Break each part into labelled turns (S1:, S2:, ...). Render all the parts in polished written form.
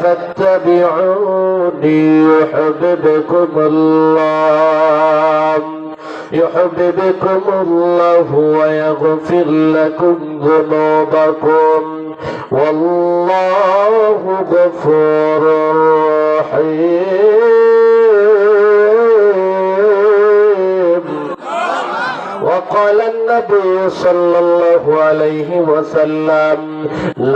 S1: فاتبعوني يحببكم الله ويغفر لكم ذنوبكم والله غفور رحيم. وقال النبي صلى الله عليه وسلم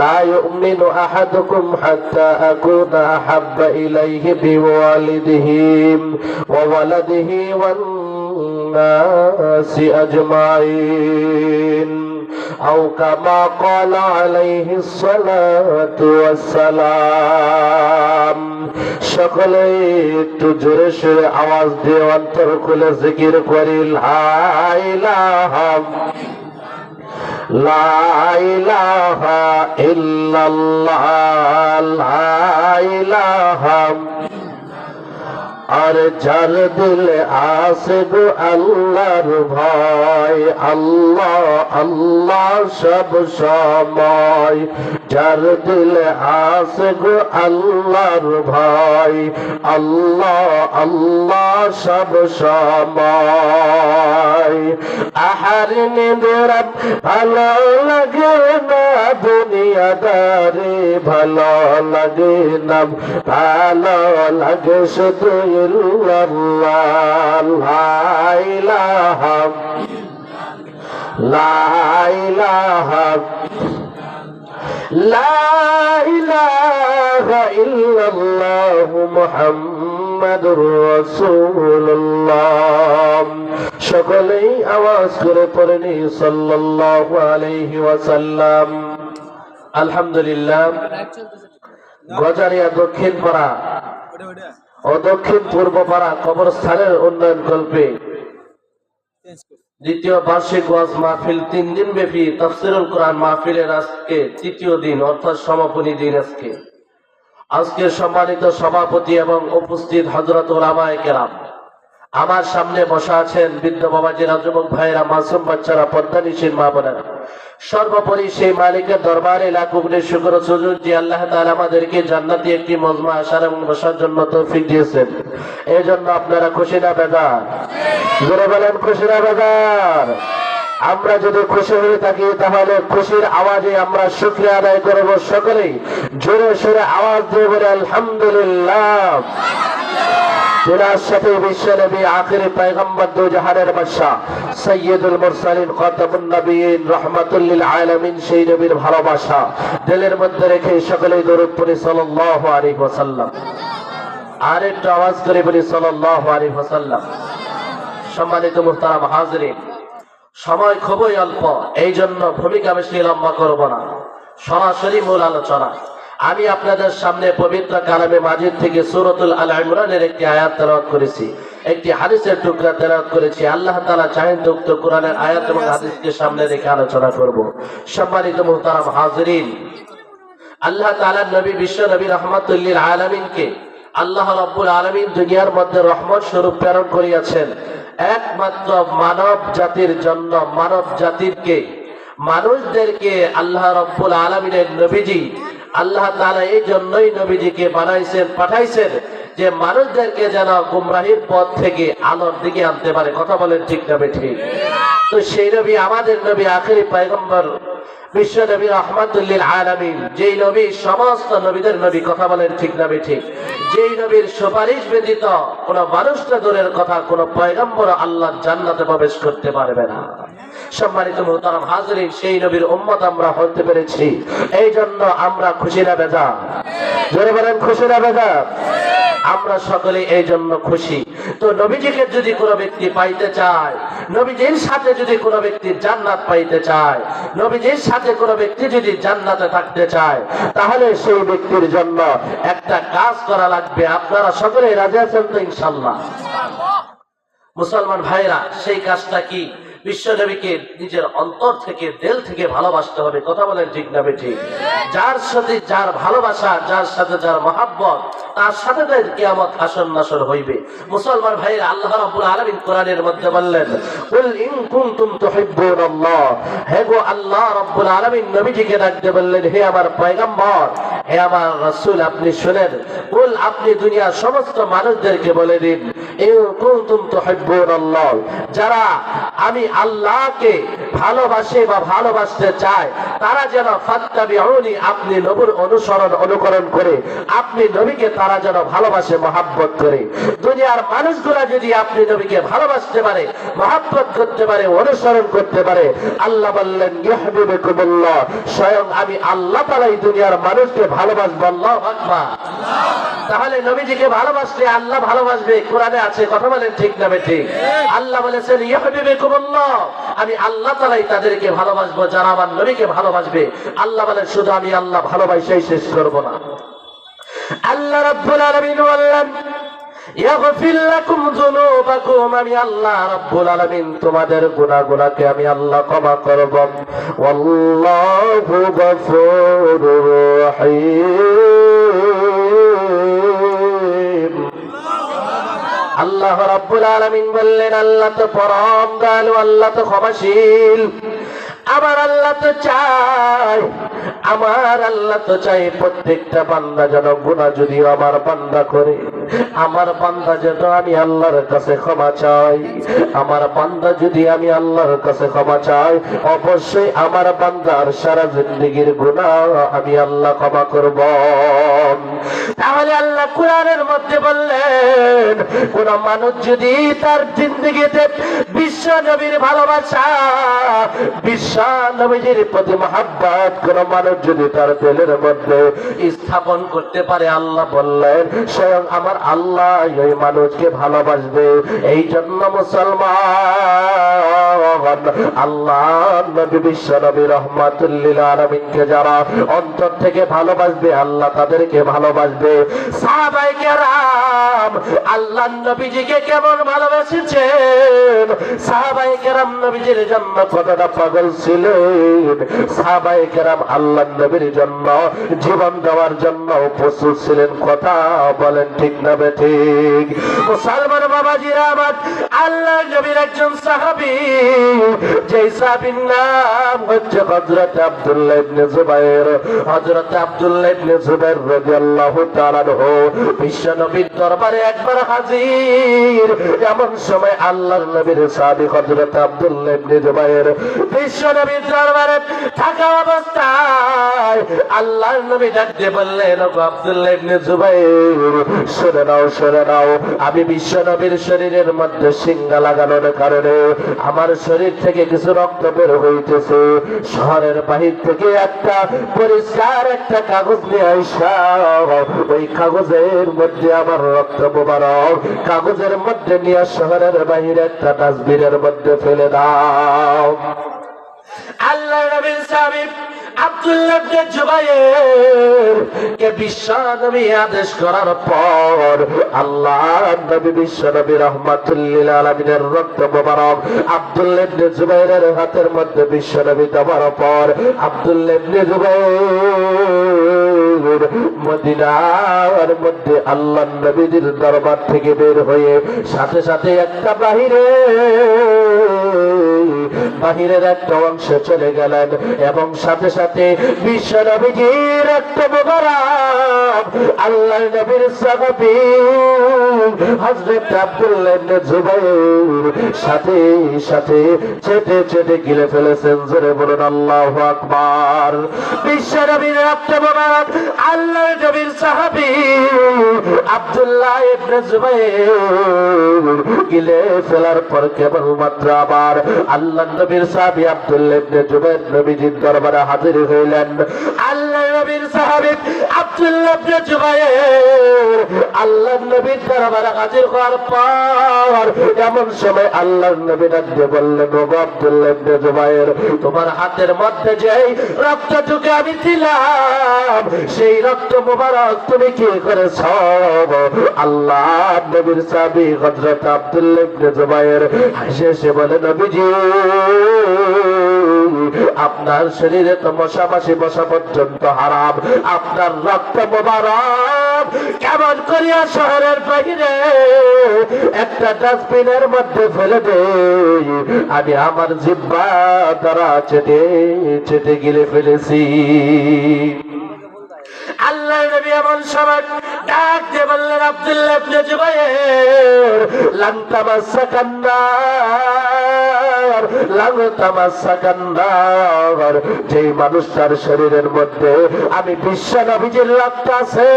S1: لا يؤمن أحدكم حتى أكون أحب إليه بوالده وولده والناس أجمعين أو كما قال عليه الصلاة والسلام. সকলে একটু জোরে সোরে আওয়াজ দিয়ে অন্তর খুলে জিকির করি লা ইলাহা ইল্লাল্লাহ লা ইলাহা। আর যার দিলে আছে গো আল্লাহর ভয়, আল্লাহ আল্লাহ সব সময়। যার দিলে আছে গো আল্লাহর ভয়, আল্লাহ আল্লাহ সব সময়। আহার নিদরাত ভালো লাগে না, দুনিয়াদারি ভালো লাগে না, ভালো লাগে শুধু ইল্লাল্লাহ লা ইলাহা লা ইলাহা লা ইলাহা ইল্লাল্লাহ মুহাম্মাদুর রাসূলুল্লাহ। সকলেই আওয়াজ করে পড়েনি সাল্লাল্লাহু আলাইহি ওয়াসাল্লাম। আলহামদুলিল্লাহ। গজারিয়া দক্ষিণ পাড়া ও দক্ষিণ পূর্ব পাড়া কবরস্থানের উন্নয়ন কল্পে দ্বিতীয় বার্ষিক ওয়াজ মাহফিল 3 দিন ব্যাপী তাফসীরুল কোরআন মাহফিলের আজকে তৃতীয় দিন অর্থাৎ সমাপনী দিন। আজকে সম্মানিত সভাপতি এবং উপস্থিত হযরত উলামায়ে কেরাম, আমার সামনে বসা আছেন বৃদ্ধ বাবাজিরা, যুবক ভাইরা, মাসুম বাচ্চারা, পর্দানিশীন মা বোনেরা। সর্বোপরি সেই মালিকের দরবারে লাখ কোটি শুকর ও সুজুদ যে আল্লাহ তাআলা আমাদেরকে জান্নাতি একটি মজমা আসার এবং বসার জন্য তৌফিক দিয়েছেন। এই জন্য আপনারা খুশি না বেজার? জোরে বলেন খুশি না বেজার? আমরা যদি খুশি হয়ে থাকি তাহলে খুশির আওয়াজে আমরা শুকরিয়া আদায় করব। সকলেই জোরে সোরে আওয়াজ দিয়ে বলে আলহামদুলিল্লাহ। তিনার সাথে বিশ্ব নবী আখিরি পয়গম্বর দু জাহানের বাদশাহ সাইয়্যিদুল মুরসালিন খাতামুন নবিয়্যিন রাহমাতুল লিল আলামিন সেই নবীর ভালোবাসা দিলের মধ্যে রেখে সকলেই দরুদ পড়ি সাল্লাল্লাহু আলাইহি ওয়াসাল্লাম। আর একটু আওয়াজ করে বলি সাল্লাল্লাহু আলাইহি ওয়াসাল্লাম। সম্মানিত মুহতারাম হাজিরিন, সময় খুবই অল্প, এই জন্য ভূমিকা বেশি লম্বা করব না, সরাসরি মূল আলোচনা। আমি আপনাদের সামনে পবিত্র কালামে মাজিদ থেকে সূরাতুল আল ইমরানের একটি আয়াত তেলাওয়াত করেছি, একটি হাদিসের টুকরা তেলাওয়াত করেছি। আল্লাহ তাআলা চাহেন তো উক্ত কোরআনের আয়াত এবং হাদিসকে সামনে রেখে আলোচনা করব। সম্মানিত মুহতারাম হাজিরিন, আল্লাহ তাআলার নবী বিশ্ব নবী রাহমাতুল লিল আলামিনকে আল্লাহ রাব্বুল আলামিন দুনিয়ার মধ্যে রহমত স্বরূপ প্রেরণ করিয়াছেন একমাত্র মানব জাতির জন্য। মানব জাতিকে, মানুষদেরকে আল্লাহ রাব্বুল আলামিনের নবীজি আল্লাহ তাআলা এই জন্যই নবীজিকে বানাইছেন, পাঠাইছেন যে মানুষদেরকে যেন গুমরাহির পথ থেকে আলোর দিকে আনতে পারে। কথা বলেন ঠিক না ঠিক? তো সেই নবী আমাদের নবী আখিরি পয়গম্বর বিশ্ব নবী রাহমাতুল লিল আলামিন, যেই নবী সমস্ত নবীদের নবী। কথা বলেন ঠিক না ঠিক? যেই নবীর সুপারিশ ব্যতীত কোন মানুষটা দূরের কথা কোন পয়গম্বর আল্লাহর জান্নাতে প্রবেশ করতে পারবে না। সম্মানিত মুহতারাম হাজিরিন, সেই নবীর উম্মত আমরা হতে পেরেছি, এই জন্য আমরা খুশি না বেজার? জোরে বলেন খুশি না বেজার? আমরা সকলে এই জন্য খুশি। তো নবীজিকে যদি কোনো ব্যক্তি পাইতে চায়, নবীজির সাথে যদি কোনো ব্যক্তি জান্নাত পাইতে চায়, নবীজির সাথে কোনো ব্যক্তি যদি জান্নাতে থাকতে চায়, তাহলে সেই ব্যক্তির জন্য একটা কাজ করা লাগবে। আপনারা সকলে রাজি আছেন তো ইনশাআল্লাহ? মুসলমান ভাইরা, সেই কাজটা কি? বিশ্ব নবীকে নিজের অন্তর থেকে, দিল থেকে ভালোবাসতে হবে। কথা বলেন ঠিক না ঠিক? যার সাথে যার ভালোবাসা, যার সাথে যার মহাব্বত, তার সাথে তার কিয়ামত হাসর নাসর হইবে। মুসলমান ভাইরা, আল্লাহ রাব্বুল আলামিন কোরআনের মধ্যে বললেন, কুল ইন কুনতুম তুহিব্বুনাল্লাহ। হে গো আল্লাহ রাব্বুল আলামিন নবীজিকে ডাকতে বললেন, হে আমার পয়গম্বর, হে আমার রাসূল আপনি শুনেন, কুল আপনি দুনিয়ার সমস্ত মানুষদেরকে বলে দিন, ইন কুনতুম তুহিব্বুনাল্লাহ, যারা আমি আল্লাহকে ভালোবাসে বা ভালোবাসতে চায় তারা যেন ফাত্তাবিউনি, আপনি নবীর অনুকরণ করে আপনি নবীকে তারা যেন ভালোবাসে, মহব্বত করে। দুনিয়ার মানুষগুলা যদি আপনি নবীকে ভালোবাসতে পারে, মহব্বত করতে পারে, অনুসরণ করতে পারে, আল্লাহ বললেন ইউহিব্বুকুমুল্লাহ, স্বয়ং আমি আল্লাহ তাআলাই দুনিয়ার মানুষকে ভালোবাসবো। আল্লাহু আকবার। তাহলে নবীজিকে ভালোবাসলে আল্লাহ ভালোবাসবে, কোরআনে আছে, কথা বলেন ঠিক না ঠিক? আল্লাহ বলেছেন ইউহিব্বুকুমুল্লাহ, আমি আল্লাহ তাআলাই তাদেরকে ভালোবাসবো যারা আমার নবীকে ভালোবাসবে। আল্লাহ বলেন শুধু আমি আল্লাহ ভালোবাসাই শেষ করব না। আল্লাহ রাব্বুল আলামিন বললেন ইয়াগফির লাকুম যুনুবাকুম, আমি আল্লাহ রাব্বুল আলামিন তোমাদের গুনাহগুলোকে আমি আল্লাহ ক্ষমা করব। ওয়াল্লাহু গফুরুর রহিম। আল্লাহ রাব্বুল আলামিন বললেন আল্লাহ তো পরম দয়ালু, আল্লাহ তো ক্ষমাশীল। আমার আল্লাহ তো চাই প্রত্যেকটা বান্দা যেন গুনাহ যদিও আমার বান্দা করে, আমার বান্দা যেন আমি আল্লাহর কাছে ক্ষমা চাই। আমার বান্দা যদি আমি আল্লাহর কাছে ক্ষমা চাই, অবশ্যই আমার বান্দার সারা জিন্দেগীর গুনাহ আমি আল্লাহ ক্ষমা করব। তাহলে আল্লাহ কোরআনের মধ্যে বললেন, কোন মানুষ যদি তার জিন্দেগীতে বিশ্ব নবীর ভালোবাসা, বিশ্ব নবীর প্রতি মহব্বত কোন মানুষ যদি তার দিলের মধ্যে স্থাপন করতে পারে, আল্লাহ বললেন স্বয়ং আমার আল্লাহ ওই মানুষকে ভালোবাসবে। এই জন্য মুসলমান আল্লাহ নবী বিশ্ব নবী রহমাতুল লিল আলামিনকে যারা অন্তর থেকে ভালোবাসবে, আল্লাহ তাদেরকে ভালোবাসবে। সাহাবায়ে কেরাম আল্লাহ নবীজিকে কেমন ভালোবেসেছেন, সাহাবায়ে কেরাম নবীজির জন্য কতটা পাগল ছিলেন, সাহাবায়ে কেরাম আল্লাহ নবীর জন্য জীবন দেওয়ার জন্য প্রস্তুত ছিলেন। কথা বলেন ঠিক না ঠিক? মুসলমান বাবাজিরা আমার, আল্লাহ নবীর একজন সাহাবী, যেই সাহাবীর নাম হচ্ছে হযরত আব্দুল্লাহ ইবনে জুবাইর। হযরত আব্দুল্লাহ ইবনে জুবাইর রাদিয়াল্লাহু তাআলা আনহু বিশ্ব নবীর দরবারে একবার হাজির। এমন সময় আল্লাহর নবীর সাহাবী হযরত আব্দুল্লাহ ইবনে জুবাইর বিশ্ব নবীর দরবারে থাকা অবস্থায় আল্লাহর নবী ডাক দিয়ে বললেন, ওগো আব্দুল্লাহ ইবনে জুবাইর, শুনে নাও, আমি বিশ্ব নবীর শরীরের মধ্যে সিংহা লাগানোর কারণে আমার শরীর থেকে কিছু রক্ত বের হইতেছে। শহরের বাহির থেকে একটা পরিষ্কার একটা কাগজ নিয়ে আইসা ওই কাগজের মধ্যে আমার রক্ত মোবারক কাগজের মধ্যে নিয়ে শহরের বাহিরে একটা ডাস্টবিনের মধ্যে ফেলে দাও। আল্লাহ নবীর সাহাবী আব্দুল্লাহ ইবনে জুবাইর কে বিশ্ব নবী আদেশ করার পর আল্লাহ নবী বিশ্ব নবী রাহমাতুল লিল আলামিনের রক্ত মোবারক আব্দুল্লাহ ইবনে জুবাইরের হাতের মধ্যে বিশ্ব নবী দেওয়ার পর আব্দুল্লাহ ইবনে জুবাইর মদিনার মধ্যে আল্লাহ নবীর দরবার থেকে বের হয়ে সাথে সাথে একটা বাহিরের একটা অংশে চলে গেলেন এবং সাথে সাথে বিশ্ব নবীজির রক্ত মোবারক আল্লাহ নবীর সাহাবী হযরত আব্দুল্লাহ ইবনে জুবাইর সাথে সাথে চেটে গিলে ফেলেছেন। জোরে বলুন আল্লাহু আকবার। বিশ্ব নবীর রক্ত মোবারক আল্লাহ নবীর সাহাবী আব্দুল্লাহ ইবনে জুবাইর গিলে ফেলার পর কেবলমাত্র আবার আল্লাহ নবীর সাহাবী আব্দুল্লাহ ইবনে জুবাইর নবীজির দরবারে হাজির হইলেন। আল্লাহ নবীর সাহাবী আব্দুল্লাহ ইবনে জুবাইর আল্লাহ নবীর দরবারে হাজির হওয়ার পর এমন সময় আল্লাহ নবী ডাক দিয়ে বললেন, ওগো আব্দুল্লাহ ইবনে জুবাইর, তোমার হাতের মধ্যে যেই রক্তটুকু আমি দিলাম সেই রক্ত মোবারক তুমি কি করেছ? আল্লাহ নবীর সাহাবী হযরত আব্দুল্লাহ ইবনে জুবাইর হেসে বলে, নবীজি, আপনার শরীরে তো মশা মাছি বসা পর্যন্ত হারাম, আপনার রক্ত মোবারক কেমন করিয়া শহরের বাহিরে একটা ডাস্টবিনের মধ্যে ফেলে দেই, আমি আমার জিহ্বা দ্বারা চেটে গিলে ফেলেছি। আল্লাহ এমন সময় ডাক দিয়ে বললেন আব্দুল্লাহ ইবনে জুবাইর লান তামাসসাকান নার লান তামাসসাকান নার যে মানুষটার শরীরের মধ্যে আমি বিশ্ব নবীজির রক্ত আছে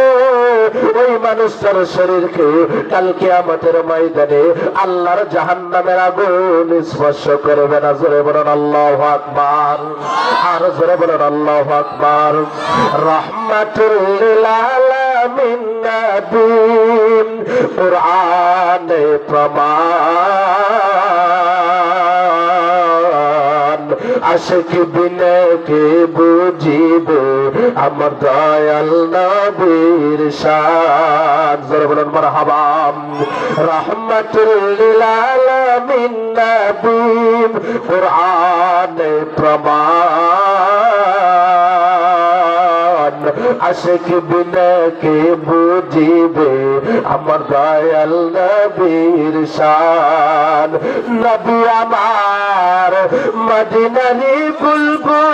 S1: ওই মানুষটার শরীরকে কাল কিয়ামতের ময়দানে আল্লাহর জাহান্নামের আগুন স্পর্শ করবে না। জোরে বলুন আল্লাহু আকবার, আর জোরে বলুন আল্লাহু আকবার। রাহমাতুল লিল আলামিন নবী কুরআনে প্রমাণ আশিক বিনে কে বুঝিবে আমার দয়াল নবীর শান। জোরে বলুন মারহাবা। রাহমাতুল লিল আলামিন নবী কুরআনে প্রমাণ আশিক বিনে কে বুঝিবে আমার দয়াল নবীর শান। নবী আমার মদিনারি বুলবুল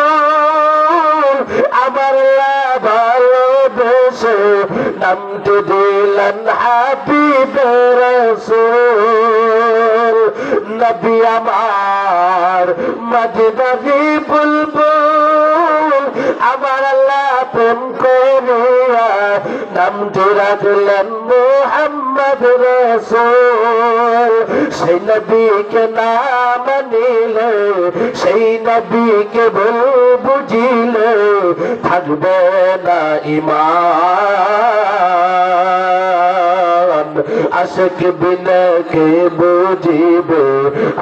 S1: আমার ভালোবেসে নামটি দিলেন হাবিবে রাসূল। নবী আমার মদিনারি বুলবুল আমার আল্লাহ প্রেম করিয়া নামটি রাখলেন মুহাম্মদ রাসূল। সেই নবীকে না মানিলে সেই নবীকে ভুল বুঝিলে থাকবে না ঈমান। আশিক বিনে কে বুঝিবে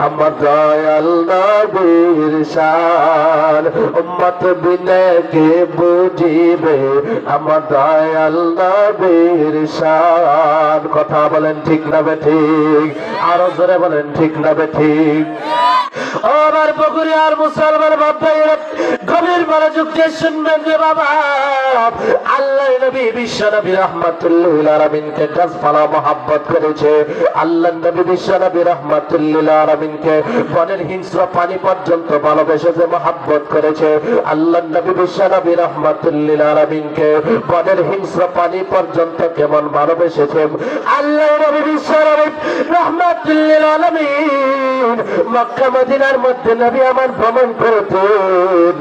S1: আমার দয়াল নবীর শান। উম্মত বিনে কে বুঝিবে আমার দয়াল নবীর শান। কথা বলেন ঠিক না বেঠিক? আরো জোরে বলেন ঠিক না বেঠিক? আমার পুকুরি আর মুসলমান বাবা গভীর মনোযোগ দিয়ে শুনবেন রে বাবা। আল্লাহ নবী বিশ্ব নবী রাহমাতুল লিল আলামিনকে গাছপালা মহব্বত করেছে। আল্লাহ নবী বিশ্ব নবী রাহমাতুল লিল আলামিনকে বনের হিংস্র পানি পর্যন্ত ভালোবেসেছে, মহব্বত করেছে। আল্লাহ নবী বিশ্ব নবী রাহমাতুল লিল আলামিনকে বনের হিংস্র পানি পর্যন্ত কেমন ভালোবেসেছে। আল্লাহ নবী বিশ্ব নবী রাহমাতুল লিল আলামিন মক্কা মদিনার মধ্যে নবী আমার ভ্রমণ করতেন।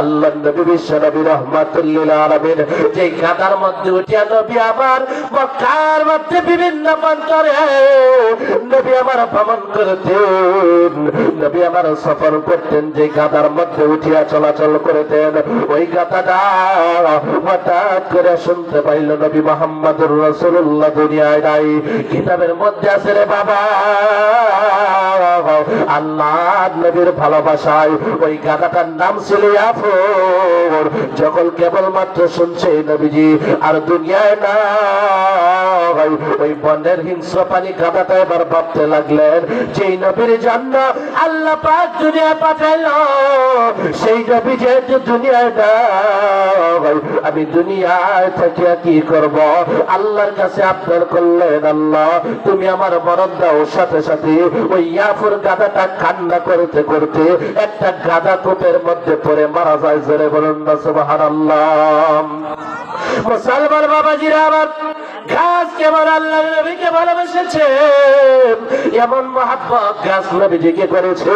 S1: আল্লাহ নবী বিশ্ব নবী রাহমাতুল লিল আলামিন যে গাদার মধ্যে উঠিয়া নবী আমার মক্কার মধ্যে বিভিন্ন প্রান্তরে নবী আমার ভ্রমণ করতেন, নবী আমার সফর করতেন। যে গাদার মধ্যে উঠিয়া চলাচল করতেন ওই গাদাটা হঠাৎ করে শুনতে পাইল নবী মুহাম্মদুর রাসূলুল্লাহ দুনিয়ায় নাই। কিতাবের মধ্যে আছে রে বাবা আল্লাহ নবীর ভালোবাসায় ওই গাধাটার নাম ছিল ইয়াফর। যখন কেবলমাত্র শুনছে নবীজি আর দুনিয়ায় না ওই বনের হিংস্র পানি গাধাটা এবার ভাবতে লাগলেন যেই নবীর জন্য আল্লাহ পাক দুনিয়া পাঠাইল সেই নবী যেহেতু দুনিয়ায় না আমি দুনিয়ায় থেকে কি করব? আল্লাহর কাছে আবদার করলেন আল্লাহ তুমি আমার মরণ দাও। সাথে সাথে ওই ইয়াফর গাধাটা কান্না করতে করতে একটা গাধা কূপের মধ্যে পড়ে মারা যায়। জোরে বলুন না সুবহানাল্লাহ। মুসলমান বাবাজিরা আমার গাছ কেমন আল্লাহ নবীকে ভালোবেসেছে এমন মহব্বত গাছ নবীজিকে করেছে।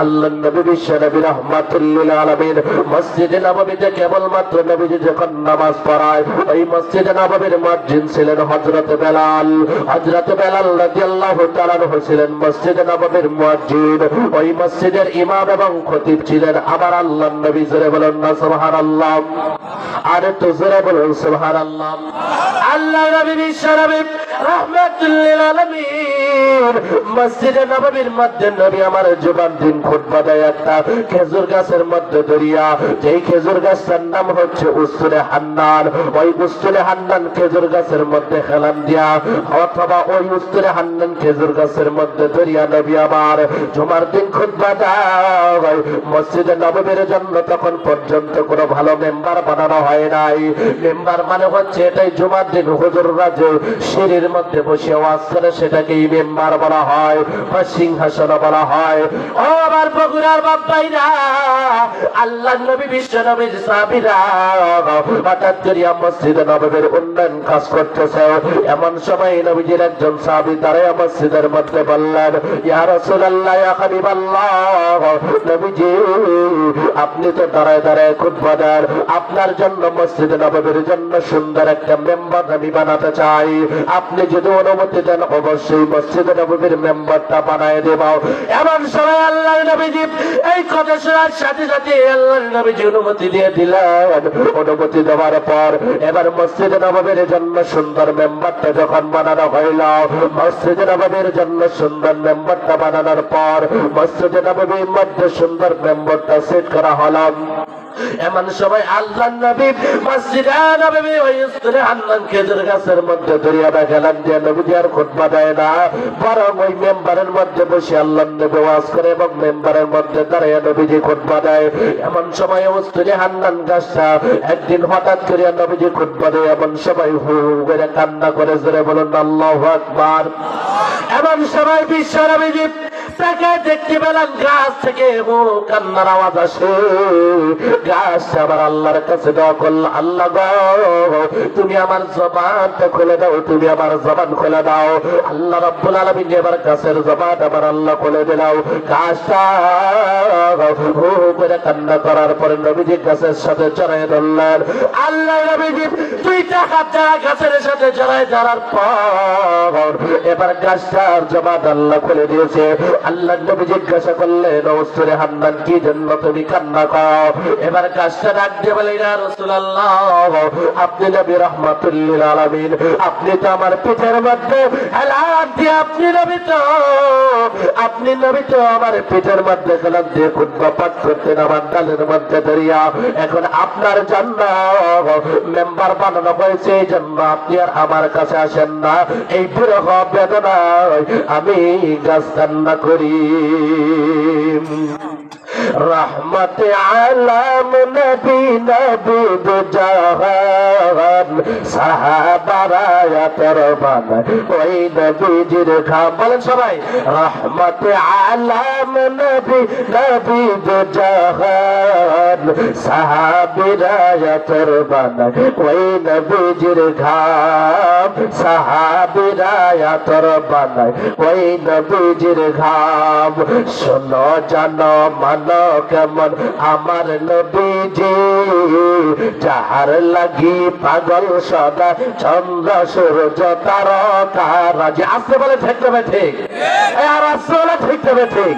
S1: আল্লাহ নবী বিশ্ব নবী রাহমাতুল লিল আলামিন মসজিদে নববীতে কেবলমাত্র নবীজি যখন নামাজ পড়ায় ওই মসজিদে নববীর মুয়াজ্জিন ছিলেন হযরত বেলাল। হযরত বেলাল রাদিয়াল্লাহু তাআলা আনহু ছিলেন মসজিদে নববীর মুয়াজ্জিন। ওই মসজিদের ইমাম এবং খতিব ছিলেন আমার আল্লাহ নবী। জোরে বলুন না সুবহানাল্লাহ। আর তো জোরে বলুন সুবহানাল্লাহ। আল্লাহ নবী বিশ্ব নবী রাহমাতুল লিল আলামিন মসজিদে নববীর মধ্যে নবী আমার জুমার দিন খুতবা দেয় একটা খেজুর গাছের মধ্যে দরিয়া। যেই খেজুর গাছটার নাম হচ্ছে উস্তুরে হান্নান। ওই উস্তুরে হান্নান খেজুর গাছের মধ্যে খেলাম দিয়া অথবা ওই উস্তুরে হান্নান খেজুর গাছের মধ্যে দরিয়া নবী আমার জুমার দিন খুতবা দেয়। মসজিদে নববীর জন্য তখন পর্যন্ত কোনো ভালো মেম্বার বানানো হয় নাই। মেম্বার মানে হচ্ছে এটাই জুমার দিন হুজুররা যে সিঁড়ির মধ্যে বসে ওয়াজ করে সেটাকেই মেম্বার মিম্বার বলা হয় বা সিংহাসন বলা হয়। ও আমার বগুড়ার বাপ্পাইরা, আল্লাহ নবী বিশ্ব নবীর সাহাবীরা হঠাৎ করিয়া মসজিদে নববীর উন্নয়ন কাজ করতেছে। এমন সময় নবীজির একজন সাহাবী দাঁড়ায় মসজিদের মধ্যে বললেন, ইয়া রাসূলুল্লাহ, ইয়া হাবিবাল্লাহ, নবীজি আপনি তো দাঁড়ায় দাঁড়ায় খুতবা দেন, আপনার জন্য মসজিদে নববীর জন্য সুন্দর একটা মেম্বার আমি বানাতে চাই। আপনি যদি অনুমতি দেন অবশ্যই মসজিদে নববীর মেম্বারটা বানায় দেব। এমন সময় আল্লাহর নবীজি এই কথা শোনার সাথে সাথে আল্লাহর নবীজি অনুমতি দিয়ে দিলেন। অনুমতি দেওয়ার পর এবার মসজিদে নববীর জন্য সুন্দর মেম্বারটা যখন বানানো হইল, মসজিদে নববীর জন্য সুন্দর মেম্বারটা বানানোর পর মসজিদে নববীর মধ্যে সুন্দর মেম্বারটা সেট করা হলো। এমন সময় আল্লাহর নবী মসজিদে নববী ওই স্তরে হান্নান খেজুর গাছের মধ্যে দরিয়া গেলেন যে নবীজি আর খুতবা দেয় না, বরং ওই মেম্বারের মধ্যে বসে আল্লাহর নবী ওয়াজ করে এবং মেম্বারের মধ্যে দাঁড়িয়ে নবীজি খুতবা দেয়। এমন সময় ওই স্তরে হান্নান গাছটা একদিন হঠাৎ করে নবীজি খুতবা দেয়, এমন সময় হু করে কান্না করে জোরে বলুন আল্লাহু আকবার। এমন সময় বিশ্ব নবীজি তাকে দেখতে পেলেন গাছ থেকে কান্নার আওয়াজ আসে। গাছ আবার আল্লাহর কাছে দোয়া করল, আল্লাহ গো তুমি আমার জবানটা খুলে দাও, তুমি আমার জবান খুলে দাও। আল্লাহ রাব্বুল আলামিন এবার গাছের জবান আবার আল্লাহ খুলে দিলাও। গাছটা হু করে কান্না করার পরে নবীজি গাছের সাথে জড়ায় ধরলেন। আল্লাহ নবীজি দুইটা হাত দ্বারা গাছের সাথে জড়ায় ধরার পর এবার গাছটার জবান আল্লাহ খুলে দিয়েছে। আল্লাহ নবী জিজ্ঞাসা করলেন, ও স্তরে হান্নান কি জন্য তুমি কান্না করো? এবার গাছটা ডাক দিয়ে বলে, ইয়া রাসূলুল্লাহ, আপনি নবী রাহমাতুল লিল আলামিন, আপনি তো আমার পিঠের মধ্যে হেলান দিয়ে আপনি নবী তো আমার পিঠের মধ্যে হেলান দিয়ে খুতবা পাঠ করতেন আমার ডালের মধ্যে ধরিয়া। এখন আপনার জন্য মেম্বার বানানো হয়েছে, এই জন্য আপনি আর আমার কাছে আসেন না। এই বিরহ বেদনায় আমি গাছ কান্না করি। রহমতে আলম নবী নবী জাহান সাহাবারা তরবান ওই নবীজির খাম। বলেন সবাই, রহমতে আলম নবী নবী জাহান সাহাবিরা তরবান ওই নবীজির ঘাম, সাহাবিরা তরবান ওই নবীজির ঘাম। শোনো জানো মানো কেমন আমার নবীজি, যাহার লাগি পাগল সদা চন্দ্র সূর্য তারকারাজি। আসতে বলে ঠিক তবে ঠিক, আর আসতে বলে ঠিক তবে ঠিক।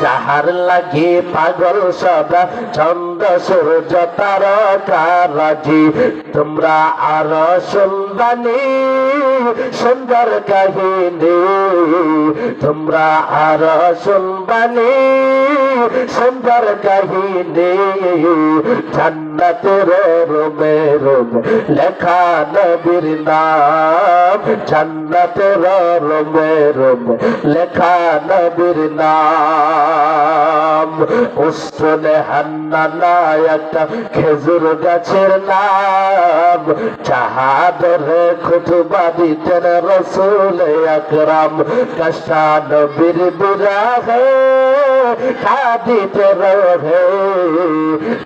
S1: যাহার লাগি পাগল সদা চন্দ্র সূর্য তারকারাজি। তোমরা আর শুনবানি সুন্দর কাহিনী, তোমরা আর শুনবানি সুন্দর কাহিনী। জান্নাতের রুমে রুমে লেখা নবীর নাম, জান্নাতের রুমে রুমে লেখা নবীর নাম। উস্তনে হান্নানা একটা খেজুর গাছের নাম, যাহাদরে খুতবা দিতেন রাসূল আকরাম। গাছটা নবীর বিরাহে কাঁদিতে রহে,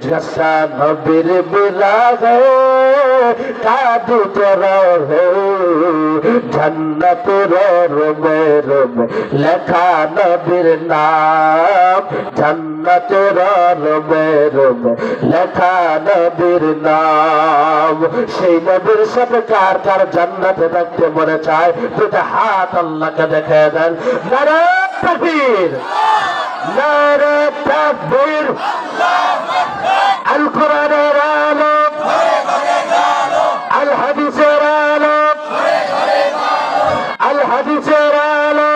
S1: গাছটা নবীর বিরাহে কাঁদিতে রহে। জান্নাতের রুমে রুমে লেখা নবীর নাম, জান্নাতের রুমে রুমে লেখা নবীর নাম। সেই নবীর সাথে কার কার জান্নাতে থাকতে মনে চায়? দুটা হাত আল্লাহকে দেখে দেন। নারে তাকবীর, নারে তাকবীর। আল কোরআনের আলো, আল হাদিসের আলো, আল হাদিসের আলো।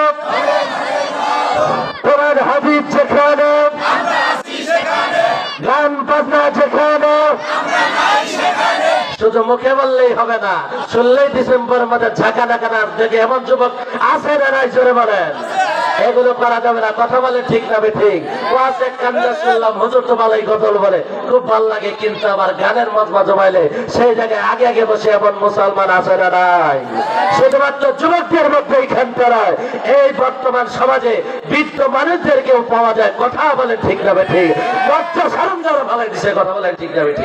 S1: কোরআন হাদিস যেখানে, গান বাজনা যেখানে, শুধু মুখে বললেই হবে না, শুনলেই ডিসেম্বরের মধ্যে ঝাঁকা ডাকা না দেখে এমন যুবক আছে না নাই? জোরে বলেন। এগুলো করা যাবে না। কথা বলে ঠিক না ঠিক? ওয়াজে কান্না শুনলাম, হুজুর তো ভালোই গজল বলে, খুব ভালো লাগে, কিন্তু আবার গানের মজমা জমাইলে সেই জায়গায় আগে আগে বসে এমন মুসলমান আছে না নাই? শুধুমাত্র যুবকদের মধ্যেই খেলতে নয়, এই বর্তমান সমাজে বৃদ্ধ মানুষদেরকেও পাওয়া যায়। কথা বলে ঠিক না ঠিক? লজ্জা সরঞ্জাম ভালাই দিছে। কথা বলে ঠিক না ঠিক?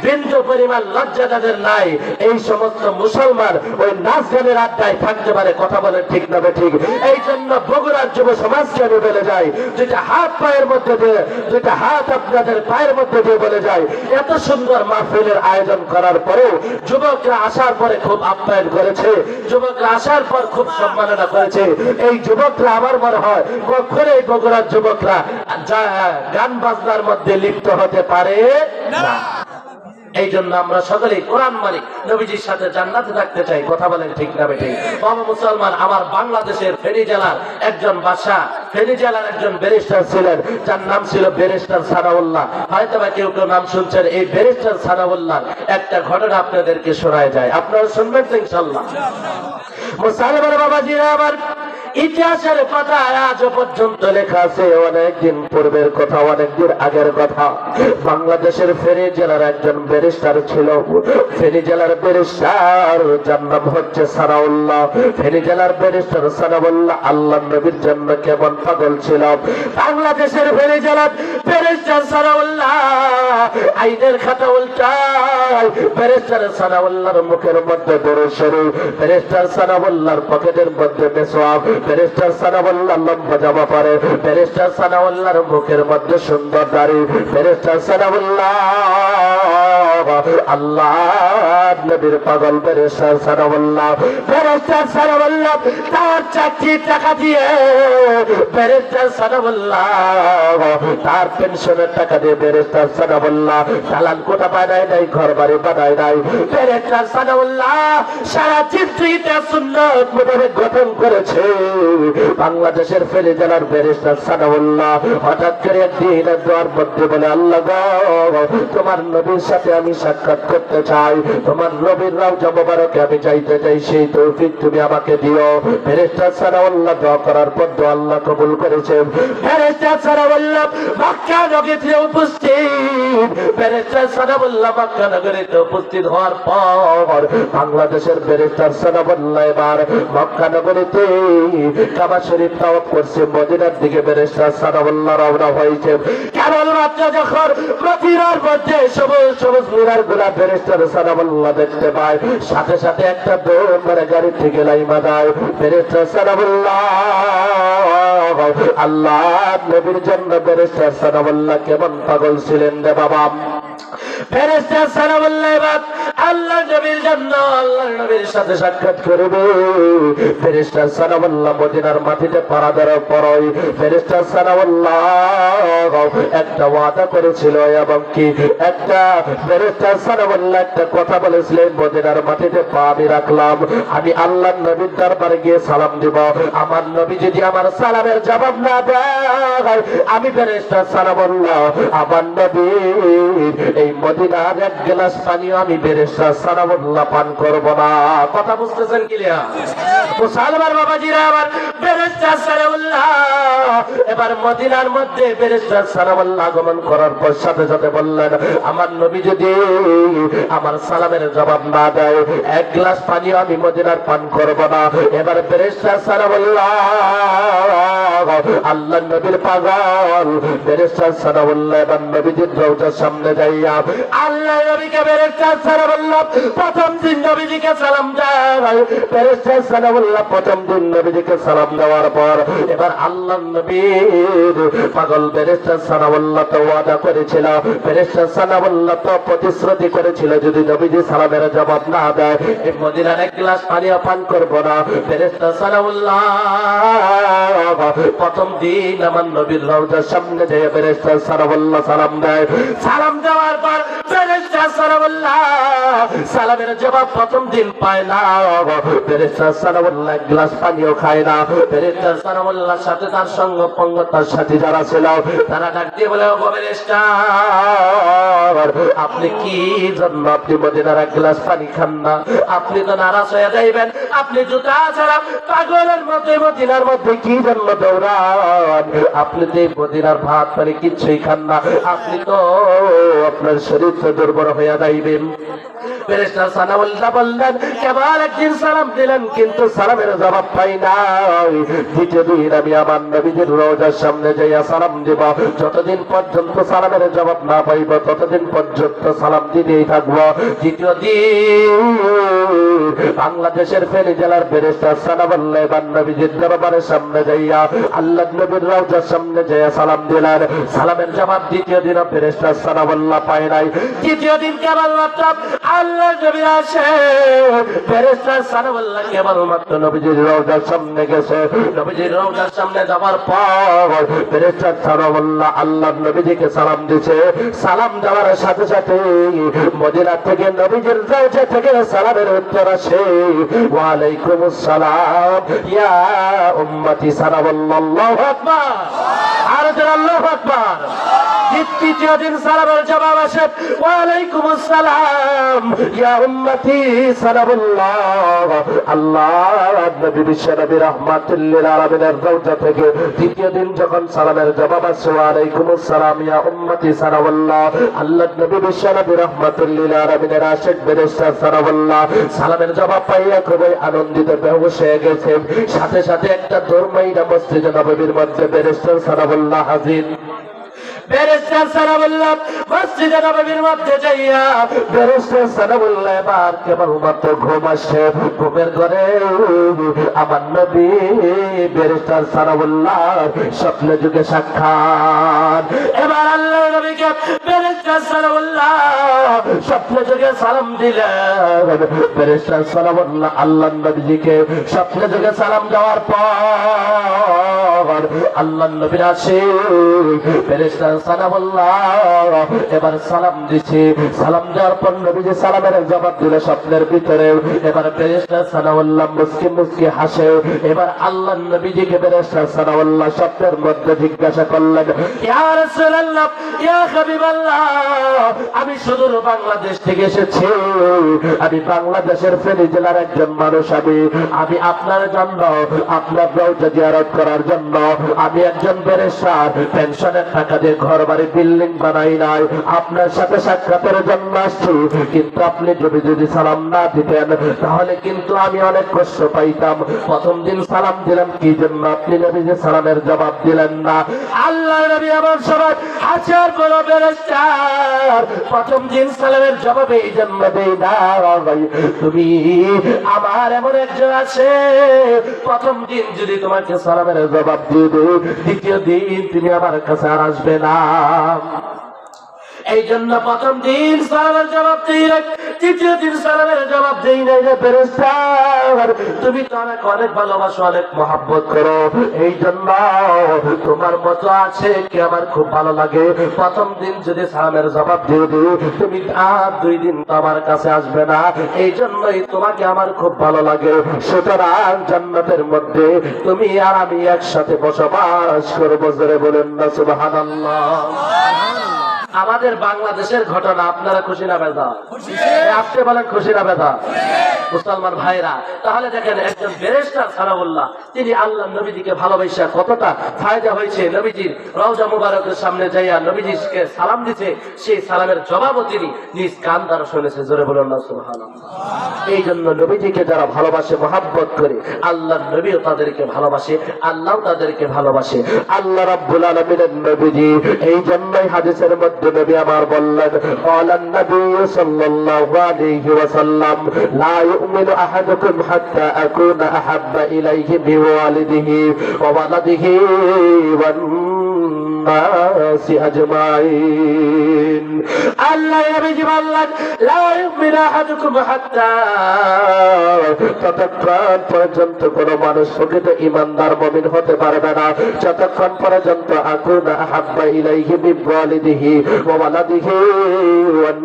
S1: বিন্দু পরিমাণ লজ্জা যাদের নাই, এই সমস্ত মুসলমান ওই নাচ গানের আড্ডায় থাকতে পারে। কথা বলে ঠিক না ঠিক? এই জন্য বগুড়ার যুব সমাজকে আমি বলে যাই, দুইটা হাত পায়ের মধ্যে দিয়ে, দুইটা হাত আপনাদের পায়ের মধ্যে দিয়ে বলে যায়, এত সুন্দর মাহফিলের আয়োজন করার পরেও যুবকরা আসার পরে খুব আপ্যায়ন করেছে, যুবকরা আসার পর খুব সম্মাননা করেছে। এই যুবকরা আমার মনে হয় কখনো এই বগুড়ার যুবকরা গান বাজনার মধ্যে লিপ্ত হতে পারে না। এই জন্য আমরা সকলেই কোরআন মানি, নবীজির সাথে জান্নাতে থাকতে চাই। কথা বলেন ঠিক না ঠিক? বাবা মুসলমান, আমার বাংলাদেশের ফেনী জেলার একজন বাদশা, ফেনী জেলার একজন ব্যারিস্টার ছিলেন, যার নাম ছিল ব্যারিস্টার সানাউল্লাহ। হয়তো বা কেউ কেউ নাম শুনছেন। এই ব্যারিস্টার সানাউল্লাহ একটা ঘটনা আপনাদেরকে শোনায় যায়, আপনারা শুনবেন তো ইনশাআল্লাহ। মুসলমান বাবাজিরা, আমার ইতিহাসের পাতায় আজ পর্যন্ত লেখা আছে অনেকদিন পূর্বের কথা, অনেকদিন আগের কথা। বাংলাদেশের ফেনী জেলার একজন ব্যারিস্টার ছিল। ফেনী জেলার ব্যারিস্টার, যার নাম হচ্ছে সানাউল্লাহ। ফেনী জেলার ব্যারিস্টার সানাউল্লাহ আল্লাহ নবীর জন্য কেমন পাগল ছিল। বাংলাদেশের ফেনী জেলার ব্যারিস্টার সানাউল্লাহ আইনের খাতা উল্টায়। ব্যারিস্টার সানাউল্লাহর মুখের মধ্যে দরুদ শরীফ, ব্যারিস্টার সানাউল্লাহর পকেটের মধ্যে মেসওয়াক, ব্যারিস্টার সানাউল্লাহ লম্বা জামা পরে, ব্যারিস্টার সানাউল্লাহর মুখের মধ্যে সুন্দর দাড়ি। ব্যারিস্টার সানাউল্লাহ আল্লাহ নবীর পাগল। ব্যারিস্টার সানাউল্লাহ, ব্যারিস্টার সানাউল্লাহ তার চাকরির টাকা দিয়ে, ব্যারিস্টার সানাউল্লাহ তার পেনশনের টাকা দিয়ে ব্যারিস্টার সানাউল্লাহ চালান কোটা বানায় নাই, ঘর বাড়ি বানায় নাই। ব্যারিস্টার সানাউল্লাহ সারা চিত্রিতে সুন্নাত মোতাবেক গঠন করেছে। বাংলাদেশের ফেনী জেলার ব্যারিস্টার সানাউল্লাহ হঠাৎ করে একদিন দোয়ার মধ্যে বলে, আল্লাহ গো, তোমার নবীর সাথে আমি সাক্ষাৎ করতে চাই, তোমার নবীর রওজা মোবারকে আমি যাইতে চাই, সেই তৌফিক তুমি আমাকে দিও। ব্যারিস্টার সানাউল্লাহ দোয়া করার পর দোয়া আল্লাহ কবুল করেছেন। ব্যারিস্টার সানাউল্লাহ মক্কা নগরীতে উপস্থিত। ব্যারিস্টার সানাউল্লাহ মক্কা নগরীতে উপস্থিত হওয়ার পর বাংলাদেশের ব্যারিস্টার সানাউল্লাহ এবার মক্কা নগরীতে কাবা শরীফ তাওয়াফ করছে। মদিনার দিকে ব্যারিস্টার সানাউল্লাহ রওনা হয়েছে। কেবলমাত্র যখন মদিনার মধ্যে সবুজ সবুজ মিনার গুলা ব্যারিস্টার সানাউল্লাহ দেখতে পায়, সাথে সাথে একটা দৌড় মারে গাড়ি থেকে লাইমা দেয়। ব্যারিস্টার সানাউল্লাহ আল্লাহ নবীর জন্য ব্যারিস্টার সানাউল্লাহ কেমন পাগল ছিলেন রে বাবা। ব্যারিস্টার সানাউল্লাহ এবার আল্লাহ নবীর জন্য আল্লাহ নবীর সাথে সাক্ষাৎ করবে। ব্যারিস্টার সানাউল্লাহ মদিনার মাটিতে পা দেওয়ার পরই ব্যারিস্টার সানাউল্লাহ একটা ওয়াদা করেছিল, এবং কি একটা ব্যারিস্টার সানাউল্লাহ একটা কথা বলেছিলেন, মদিনার মাটিতে পা আমি রাখলাম, আমি আল্লাহ নবীর দরবারে গিয়ে সালাম দিব, আমার নবী যদি আমার সালামের জবাব না দেয়, আমি ব্যারিস্টার সানাউল্লাহ আমার নবীর এই মদিনার এক গ্লাস পানি আমি ব্যারিস্টার সানাউল্লাহ পান করব না। কথা বুঝতেছেন ক্লিয়ার? মুসলমান বাবাজিরা, আমার ব্যারিস্টার সানাউল্লাহ এবার মদিনার মধ্যে ব্যারিস্টার সানাউল্লাহ আগমন করার পর সাথে সাথে বললেন, আমার নবী যদি আমার সালামের জবাব না দেয়, এক গ্লাস পানি আমি মদিনার পান করব না। এবার ব্যারিস্টার সানাউল্লাহ আল্লাহ নবীর পাগল। ব্যারিস্টার সানাউল্লাহ এবার নবীজির রওজার সামনে যাইয়া আল্লাহ নবীকে ব্যারিস্টার সানাউল্লাহ প্রথম দিন নবীজিকে সালাম দেয়। ব্যারিস্টার সানাউল্লাহ প্রথম দিন নবীজিকে সালাম দেওয়ার পর এবার আল্লাহ নবীর পাগল ব্যারিস্টার সানাউল্লাহ তো ওয়াদা করেছিল, ব্যারিস্টার সানাউল্লাহ তো প্রতিশ্রুতি করেছিল, যদি নবীজি সালামের জবাব না দেয় এই মদিনার এক গ্লাস পানিও পান করব না। ব্যারিস্টার সানাউল্লাহ প্রথম দিন আমার নবীর রওজার সামনে যেয়ে ব্যারিস্টার সানাউল্লাহ সালাম দেয়। সালাম দেওয়ার পর ব্যারিস্টার সানাউল্লাহ সালামের জবাব প্রথম দিন পায় না। ব্যারিস্টার সানাউল্লাহ সানাউল্লাহ এক গ্লাস পানিও খায় না। ফেরেশতা সানাউল্লাহর সাথে তার সঙ্গ পঙ্গতার সাথে যারা ছিল তারা ডাক দিয়ে বলে, ও ফেরেশতা, আপনি কি জন্য আপনি মদিনার এক গ্লাস পানি খান না? আপনি তো নারাজ হয়ে যাইবেন, আপনি জুতা ছাড়া পাগলের মধ্যে মদিনার মধ্যে কি জন্য দৌড়ান? আপনি তো এই মদিনার ভাত পানি কিচ্ছুই খান না, আপনি তো আপনার শরীর তো দুর্বল হয়ে যাইবেন। ফেরেশতা সানাউল্লাহ বললেন, কেবল একদিন সালাম দিলেন কিন্তু সালামের জবাব পাই নাই। দ্বিতীয় দিন আমি আমার নবীজির রওজার সামনে যাইয়া সালাম দিব, যতদিন পর্যন্ত সালামের জবাব না পাইব ততদিন পর্যন্ত সালাম দিতেই থাকবো। তৃতীয় দিন বাংলাদেশের ফেনী জেলার ফেরেশতা সানাউল্লাহ এবার নবীজির দরবারের সামনে যাইয়া আল্লাহর নবীর রওজার সামনে যাইয়া সালাম দিলেন। সালামের জবাব দ্বিতীয় দিন ফেরেশতা সানাউল্লাহ পায় নাই। তৃতীয় দিন কেবলমাত্র আল্লাহ নবী আসে, ফেরেশতা সানাউল্লাহ কেবলমাত্র নবীজির রওজার সামনে গেছে। নবীজির রওজার সামনে যাওয়ার পর ফেরেশতা সানাউল্লাহ আল্লাহর নবীজিকে সালাম দিছে। সালাম দেওয়ার সাথে সাথে মদিনা থেকে নবীজির রওজা থেকে সালামের উত্তর আসে, ওয়া আলাইকুমুস সালাম ইয়া উম্মতি সানাউল্লাহ। আল্লাহু আকবার, আর আল্লাহু আকবার। তৃতীয় দিন সালামের জবাব আসে, ওয়া আলাইকুমুস সালাম ইয়া উম্মতি সানাউল্লাহ। আল্লাহর নবী বিশ্বনবী রাহমাতুল লিল আলামিনের রওজা থেকে তৃতীয় দিন যখন সালামের জবাব আসে, ওয়া আলাইকুমুস সালাম ইয়া উম্মতি সানাউল্লাহ, আল্লাহর নবী বিশ্বনবী রাহমাতুল লিল আলামিনের আশিক ফেরেশতা সানাউল্লাহ সালামের জবাব পাইয়া খুবই আনন্দিত বেহুশ হয়ে গেছে। সাথে সাথে একটা দরমাইনা মসজিদে নববীর মধ্যে ফেরেশতা সানাউল্লাহ হাজির। ফেরেশতা সানাউল্লাহ মসজিদে নববীর মধ্যে যাইয়া ফেরেশতা সানাউল্লাহ এবার কেবলমাত্র ঘুম আসে। ঘুমের ঘরে আমার নবী ফেরেশতা সানাউল্লাহ স্বপ্নে যুগে সাক্ষাৎ। এবার আল্লাহর নবীকে ফেরেশতা সানাউল্লাহ স্বপ্নে যুগে সালাম দিলেন। ফেরেশতা সানাউল্লাহ আল্লাহর নবীজিকে স্বপ্নে যুগে সালাম দেওয়ার পর আল্লাহর নবীর আসে ফেরেশতা সানাউল্লাহ এবার সালাম দিছে। সালাম দেওয়ার পর নবীজি সালামের জবাব দিলে স্বপ্নের ভিতরে। এবার ফেরেশতা সানাউল্লাহ মুস্কি মুস্কি হাসে। এবার আল্লাহর নবীজিকে ফেরেশতা সানাউল্লাহ স্বপ্নের মধ্যে জিজ্ঞাসা করলেন, ইয়া রাসূলুল্লাহ ইয়া হাবিবাল্লাহ, আমি সুদূর বাংলাদেশ থেকে এসেছি, আমি বাংলাদেশের ফেনী জেলার একজন মানুষ, আমি আপনার জন্য আপনার রওজা জিয়ারত করার জন্য আমি একজন বেরেশার পেনশনের টাকা দিয়ে ঘর বাড়ি বিল্ডিং বানাই নাই, আপনার সাথে সাক্ষাতের জন্য আসছি। কিন্তু আপনি যদি সালাম না দিতেন তাহলে কিন্তু আমি অনেক কষ্ট পাইতাম। প্রথম দিন সালাম দিলাম কি জন্য, আপনি নবীজি সালামের জবাব দিলেন না। আল্লাহ নবী আমার সবাই হাজার বড় ফেরেশতার প্রথম দিন সালামের জবাব এই জন্য দেই না, তুমি আমার এমন একজন আছে প্রথম দিন যদি তোমাকে সালামের জবাব দিয়ে দেই দ্বিতীয় দিন তুমি আমার কাছে আর আসবে না। এই জন্য প্রথম দিন সালামের জবাব দিই না, তৃতীয় দিন সালামের জবাব দিই নাই। রে ফেরেশতা, তুমি তো আমাকে অনেক ভালোবাসো, অনেক মহব্বত করো, এই জন্য তোমার মতো আছে কি আমার খুব ভালো লাগে। প্রথম দিন যদি সালামের জবাব দিয়ে দিই তুমি আর দুই দিন তো আমার কাছে আসবে না, এই জন্যই তোমাকে আমার খুব ভালো লাগে। সুতরাং জান্নাতের মধ্যে তুমি আর আমি একসাথে বসবাস করবো। জোরে বলেন না সুবহানাল্লাহ। আমাদের বাংলাদেশের ঘটনা, আপনারা খুশি না বেদা? আপনি বলেন খুশি না বেদা? মুসলমান ভাইরা, তাহলে দেখেন একজন ফেরেশতা সানাউল্লাহ তিনি আল্লাহ নবীজিকে ভালোবাসা কতটা ফায়দা হয়েছে। নবীজির রওজা মুবারকের সামনে যাইয়া নবীজিকে সালাম দিতে, সেই সালামের জবাবও তিনি নিজ কান দ্বারা শুনেছে। জোরে বলুন না সুবহানাল্লাহ। এই জন্য নবীজিকে যারা ভালোবাসে, মহব্বত করে, আল্লাহর নবীও তাদেরকে ভালোবাসে, আল্লাহ তাদেরকে ভালোবাসে। আল্লাহ রাব্বুল আলামিনের নবীজি এই জন্যই হাদিসের মধ্যে নবী আমার বললেন, ক্বালান নবী সাল্লাল্লাহু আলাইহি ওয়াসাল্লাম, লা ইউমিনু আহাদুকুম হাত্তা আকুনা আহাব্বা ইলাইহি মিন ওয়ালিদিহি ওয়া ওয়ালাদিহি ওয়ান والناس أجمعين আল্লাহ নবীজি বললেন লা ইউমিনু আহাদুকুম হাত্তা ততক্ষণ পর্যন্ত কোন মানুষ প্রকৃত ঈমানদার মুমিন হতে পারবে না যতক্ষণ পর্যন্ত আকুনা আহাব্বা ইলাইহি মিন ওয়ালিদিহি ওয়া ওয়ালাদিহি ওয়ান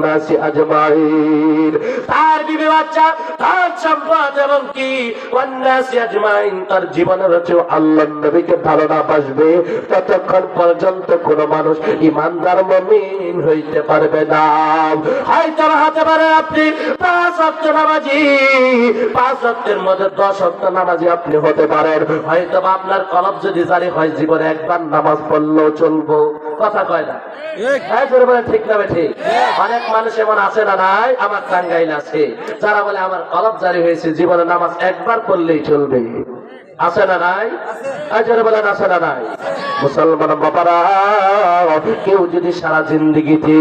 S1: নাসি আজমাইন তার বিবি বাচ্চা তার সম্পদ এবং কি ওয়ান নাসি আজমাইন তার জীবনের চেয়ে আল্লাহর নবীকে ভালো না বাসবে ততক্ষণ পর্যন্ত কোন মানুষ ঈমানদার মুমিন হইতে পারবে না হয়তো হতে পারে আপনি 5 ওয়াক্ত নামাজি 5 ওয়াক্তের মধ্যে 10 ওয়াক্ত নামাজি আপনি হতে পারেন হয়তো আপনার কলব যদি জারি হয় জীবনে একবার নামাজ পড়লেও চলবো কথা কয় না ঠিক না ঠিক অনেক মানুষ এমন আছে না নাই আমার টাঙ্গাইল আছে যারা বলে আমার কলব জারি হয়েছে জীবনে নামাজ একবার পড়লেই চলবে আছে না নাই বলেন আছে না নাই মুসলমান বাবারা কেউ যদি সারা জিন্দেগিতে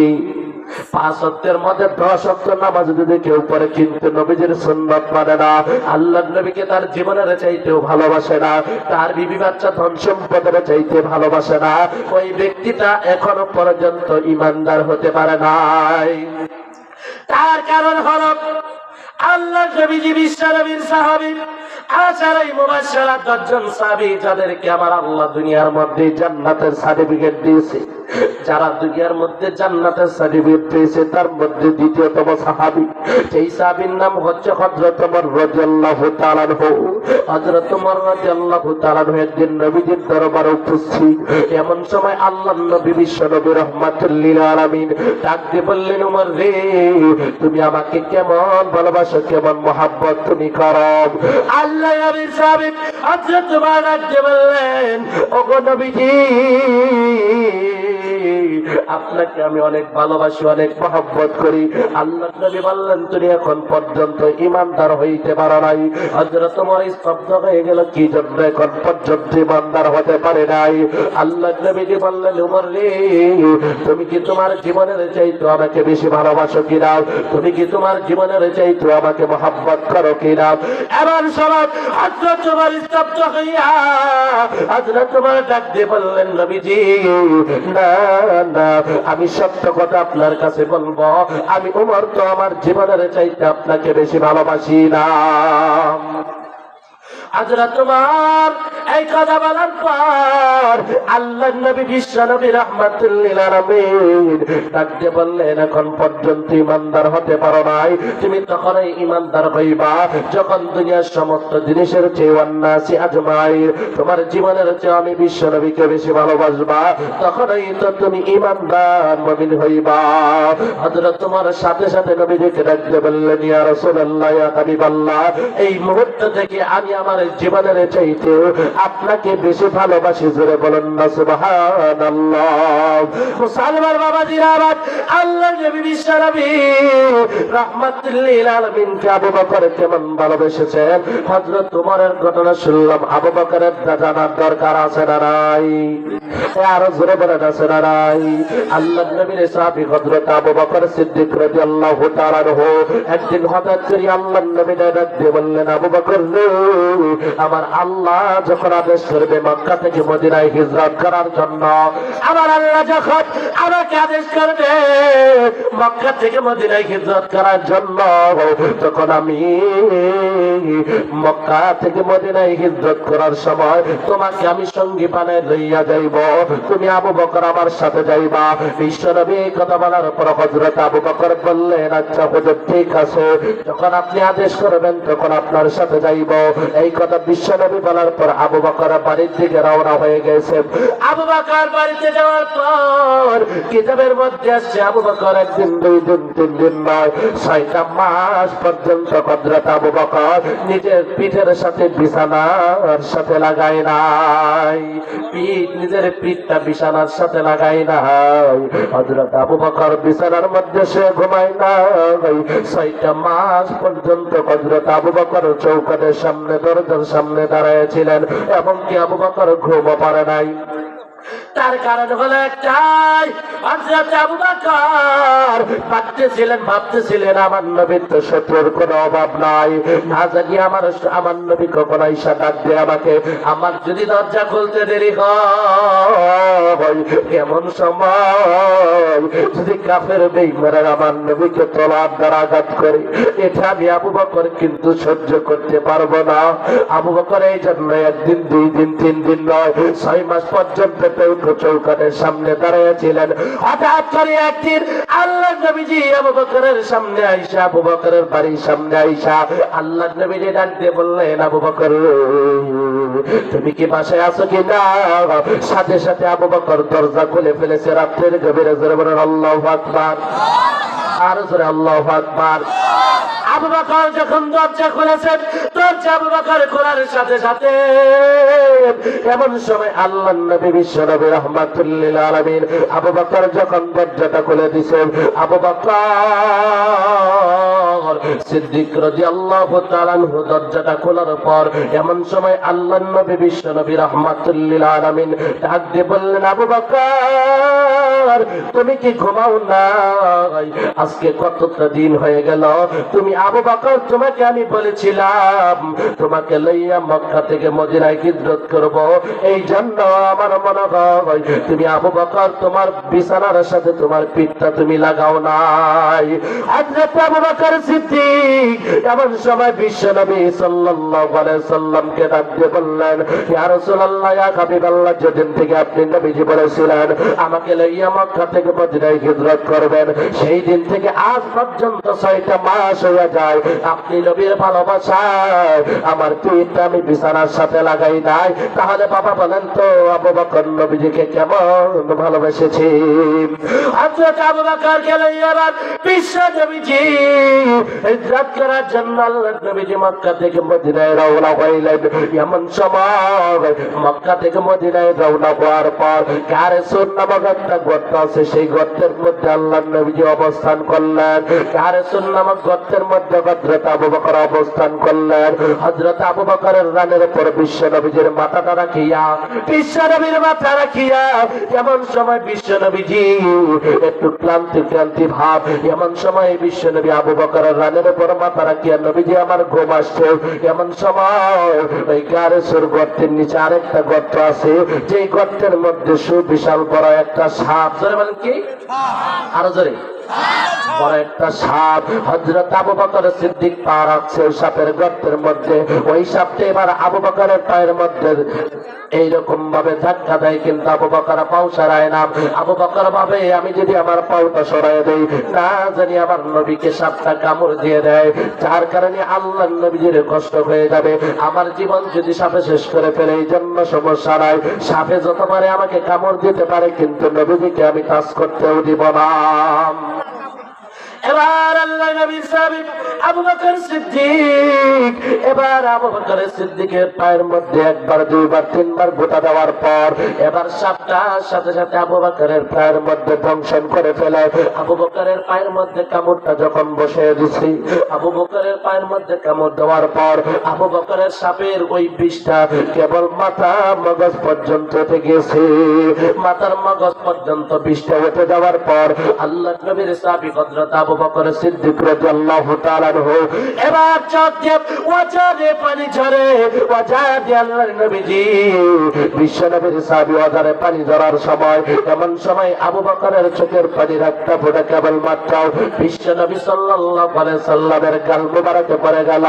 S1: 5 ওয়াক্তের মধ্যে 10 ওয়াক্ত নামাজ যদি কেউ পড়ে কিন্তু নবীজির সুন্নাত মানে না আল্লাহর নবীকে তার জীবনের চাইতেও ভালোবাসে না তার বিবি বাচ্চা ধন সম্পদের চাইতে ভালোবাসে না ওই ব্যক্তিটা এখনো পর্যন্ত ঈমানদার হতে পারে নাই তার কারণ হলো আল্লাহ নবীজি বিশ্বনবীর সাহাবী আশারাই মুবাশশারা 10 জন সাহাবী যাদেরকে আমার আল্লাহ দুনিয়ার মধ্যে জান্নাতের সার্টিফিকেট দিয়েছে যারা দুনিয়ার মধ্যে জান্নাতের সার্টিফিকেট পেয়েছে তার মধ্যে দ্বিতীয়তম সাহাবী সেই সাহাবীর নাম হচ্ছে হযরত ওমর রাদিয়াল্লাহু তাআলা আনহু হযরত ওমর রাদিয়াল্লাহু তাআলা আনহু একদিন নবীজির দরবারে উপস্থিত এমন সময় আল্লাহর নবী বিশ্বনবী রাহমাতুল লিল আলামিন ডাক দিয়ে বললেন ওমর রে তুমি আমাকে কেমন ভালোবাসো কেমন মহব্বত তুমি করো আল্লাহ নবীর সাহাবী হযরত ওমর ডাক দিয়ে বললেন ওগো নবীজি আপনাকে আমি অনেক ভালোবাসি অনেক মহব্বত করি আল্লাহ নবী বললেন তুমি এখন পর্যন্ত ঈমানদার হইতে পারো নাই হযরত ওমর স্তব্ধ হয়ে গেল কি জন্য এখন পর্যন্ত ঈমানদার হতে পারে নাই আল্লাহ নবী বললেন ওমর রে তুমি কি তোমার জীবনের চাইতে আমাকে বেশি ভালোবাসো কিনা তুমি কি তোমার জীবনের চাইতে আমাকে মহব্বত করো কিনা এমন সময় হযরত ওমর স্তব্ধ হইয়া হযরত ওমর ডাক দিয়ে বললেন নবীজি না না আমি সত্য কথা আপনার কাছে বলবো আমি ওমর তো আমার জীবনের চাইতে আপনাকে বেশি ভালোবাসি না হযরত ওমর এই কথা বলার পর আল্লাহর নবী বিশ্বনবী রাহমাতুল লিল আলামিন ডাক দিয়ে বললেন এখন পর্যন্ত ঈমানদার হতে পারো নাই তুমি তখনই ঈমানদার হইবা যখন দুনিয়ার সমস্ত জিনিসের চেয়ে ওয়ান্নাসি আজমাইন তোমার জীবনের চেয়ে আমি বিশ্বনবীকে বেশি ভালোবাসবা তখনই তো তুমি ঈমানদার মুমিন হইবা হযরত ওমর সাথে সাথে নবীকে ডাক দিয়ে বললেন ইয়া রাসূলুল্লাহ ইয়া হাবিবাল্লাহ এই মুহূর্ত থেকে আমি আমার জীবনের চাইতে আপনাকে বেশি ভালোবাসি জোরে বলেন না সুবহানাল্লাহ মুসলমান বাবাজিরা আল্লাহ নবী বিশ্বনবী রাহমাতুল লিল আলামিন কে আবু বকর কেমন ভালোবেসেছেন হযরত ওমরের ঘটনা শুনলাম আবু বকরের জানার দরকার আছে না নাই আরো জোরে বলেন আছে না নাই আল্লাহ নবীর সাহাবী হযরত আবু বকর সিদ্দিক রাদিয়াল্লাহু তাআলা আনহু একদিন হঠাৎ করে আল্লাহ নবী ডাক দিয়ে বললেন আবু বকর আমার আল্লাহ যখন আদেশ করবে মক্কা থেকে মদিনায় হিজরত করার জন্য আমার আল্লাহ যখন আমাকে আদেশ করবে মক্কা থেকে মদিনায় হিজরত করার জন্য তখন আমি মক্কা থেকে মদিনায় হিজরত করার সময় তোমাকে আমি সঙ্গী বানায় লইয়া যাইব তুমি আবু বকর আমার সাথে যাইবা বিশ্বনবী এই কথা বলার পর হযরত আবু বকর বললেন আচ্ছা হুজুর ঠিক আছে যখন আপনি আদেশ করবেন তখন আপনার সাথে যাইব এই কথা বিশ্বনবী বলার পর আবু বকর বাড়ির দিকে রওনা হয়ে গেছে আবু বকর বাড়িতে যাওয়ার পর কিতাবের মধ্যে আসছে আবু বকর একদিন 2 দিন 3 দিন নয় 6টা মাস পর্যন্ত হযরত আবু বকর নিজের পিঠের সাথে বিছানার সাথে লাগায় নাই নিজের পিঠটা বিছানার সাথে লাগায় নাই হযরত আবু বকর বিছানার মধ্যে সে ঘুমায় নাই 6টা মাস পর্যন্ত হযরত আবু বকর চৌকাঠের সামনে দরজার সামনে দাঁড়ায় ছিলেন এবং কি আবু বকর ঘুমও পারে নাই তার কারণ হলো একটাই, হযরত আবু বকর ভাবতেছিলেন আমার নবীর তো শত্রুর কোনো অভাব নাই, না জানি আমার নবী কখন আইসা ডাক দিয়ে আমাকে, আমার যদি দরজা খুলতে দেরি হয়, এমন সময় যদি কাফের বেঈমানরা আমার নবীকে তলোয়ার দ্বারা আঘাত করে, এটা আমি আবু বকর কিন্তু সহ্য করতে পারবো না। আবু বকর এই জন্য একদিন, 2 দিন, 3 দিন নয়, 6 মাস পর্যন্ত চৌকাঠের সামনে দাঁড়িয়েছিলেন। হঠাৎ করে একদিন আল্লাহর নবীজি আবু বকরের সামনে আইসা, আবু বকরের বাড়ির সামনে আইসা আল্লাহর নবীজি ডাক দিয়ে বললেন, আবু বকর তুমি কি বাসায় আছো কিনা? সাথে সাথে আবু বকর দরজা খুলে ফেলেছে। রাত্রের গভীরে জোরে বলেন আল্লাহু আকবার, আর জোরে আল্লাহু আকবার। আবু বকর যখন দরজা খুলেছেন, দরজা আবু বকর খোলার সাথে সাথে এমন সময় আল্লাহর নবী বিশ্ব নবী রাহমাতুল লিল আলামিন আবু বকর যখন দরজাটা খুলে দিয়েছেন, আবু বকর সিদ্দিক রাদিয়াল্লাহু তাআলা আনহু দরজাটা খোলার পর এমন সময় আল্লাহর নবী বিশ্ব নবী রাহমাতুল লিল আলামিন ডাক দিয়ে বললেন, আবু বকর তুমি কি ঘুমাও নাই? আজকে কতটা দিন হয়ে গেল, তুমি আবু বকর তোমাকে আমি বলেছিলাম তোমাকে লইয়া মক্কা থেকে মদিনায় হিজরত করব, এই জন্য আমার মনে হয় তুমি আবু বকর তোমার বিছানার সাথে তোমার পিঠটা তুমি লাগাও নাই। হযরত আবু বকর সিদ্দিক এমন সময় বিশ্ব নবী সাল্লাল্লাহু আলাইহি সাল্লামকে ডাক দিয়ে বললেন, ইয়া রাসূলুল্লাহ, ইয়া হাবিবাল্লাহ, যেদিন থেকে আপনি নবীজি বলেছিলেন আমাকে লইয়া মক্কা থেকে মদিনায় হিজরত করবেন, সেই দিন থেকে আজ পর্যন্ত 6টা মাস হয়ে যায় আপনি নবীর ভালোবাসায় আমার পিঠটা আমি বিছানার সাথে লাগাই নাই। তাহলে বাবা বলেন তো আবু বকর নবীজিকে কেমন ভালোবেসেছি? হযরত আবু বকর গেলেন এবার বিশ্ব নবীজি হিজরত করার জন্য আল্লাহর নবীজি মক্কা থেকে মদিনায় রওনা হইলেন। এমন সময় মক্কা থেকে মদিনায় রওনা হওয়ার পর কারেসুর নামক একটা গর্ত আছে, সেই গর্তের মধ্যে আল্লাহর নবীজি অবস্থান করলেন। কারেসুর নামক গর্তের মধ্যে হযরত আবু বকর অবস্থান করলেন। হযরত আবু বকরের রানের উপর বিশ্ব নবীজির মাথাটা রাখিয়া, বিশ্ব নবীর মাথা রাখিয়া এমন সময় বিশ্ব নবীজি একটু ক্লান্তি ভাব, এমন সময় বিশ্ব নবী আবু বকরের রানের উপর মাথা রাখিয়া, নবীজি আমার ঘুম আসছে। এমন সময় ওই কারেসুর গর্তের নিচে আরেকটা গর্ত আছে, যেই গর্তের মধ্যে সুবিশাল বড় একটা সাপ, জোরে বলেন কি? আরো জোরে, বড় একটা সাপ। হযরত আবু বকর সিদ্দিক পা রাখছে ওই সাপের গর্তের মধ্যে। ওই সাপটা এবার আবু বকরের পায়ের মধ্যে এইরকম ভাবে ধাক্কা দেয়, কিন্তু আবু বকর পাও সরায় না। আবু বকর ভাবে আমি যদি আমার পাওটা সরায় দেই, না জানি আমার নবীকে সাপটা কামড় দিয়ে দেয়, যার কারণে আল্লাহর নবীর কষ্ট হয়ে যাবে, আমার জীবন যদি সাপে শেষ করে ফেলে, এই জন্য সমস্যা নাই, সাপে যত পারে আমাকে কামড় দিতে পারে, কিন্তু নবীকে আমি কাজ করতেও দিব না। এবার আল্লাহ নবী সাহেব আবু বকর সিদ্দিক, এবার আবু বকর সিদ্দিকের পায়ের মধ্যে একবার, দুইবার, তিনবার গোটা দেওয়ার পর এবার সাপটা সাথে সাথে আবু বকরের পায়ের মধ্যে দংশন করে ফেলে। আবু বকরের পায়ের মধ্যে কামড়টা যখন বসে দিছি, আবু বকরের পায়ের মধ্যে কামড় দেওয়ার পর আবু বকরের সাপের ওই বিষটা কেবল মাথা মগজ পর্যন্ত উঠে গেছে। মাথার মগজ পর্যন্ত বিষটা উঠে যাওয়ার পর আল্লাহ নবীর সাহাবী হযরত আবু বকর সিদ্দিক রাদিয়াল্লাহু তাআলা আনহু এবার চোখ দিয়ে ওয়াজারে পানি ঝরে, ওয়াজারে আল্লাহর নবীজি বিশ্ব নবীর সাহাবী ওয়াজারে পানি ঝরার সময়, এমন সময় আবু বকরের চোখের পানির একটা ফোঁটা কেবল মাত্র বিশ্ব নবী সাল্লাল্লাহু আলাইহি সাল্লামের গাল মোবারকে পড়ে গেল।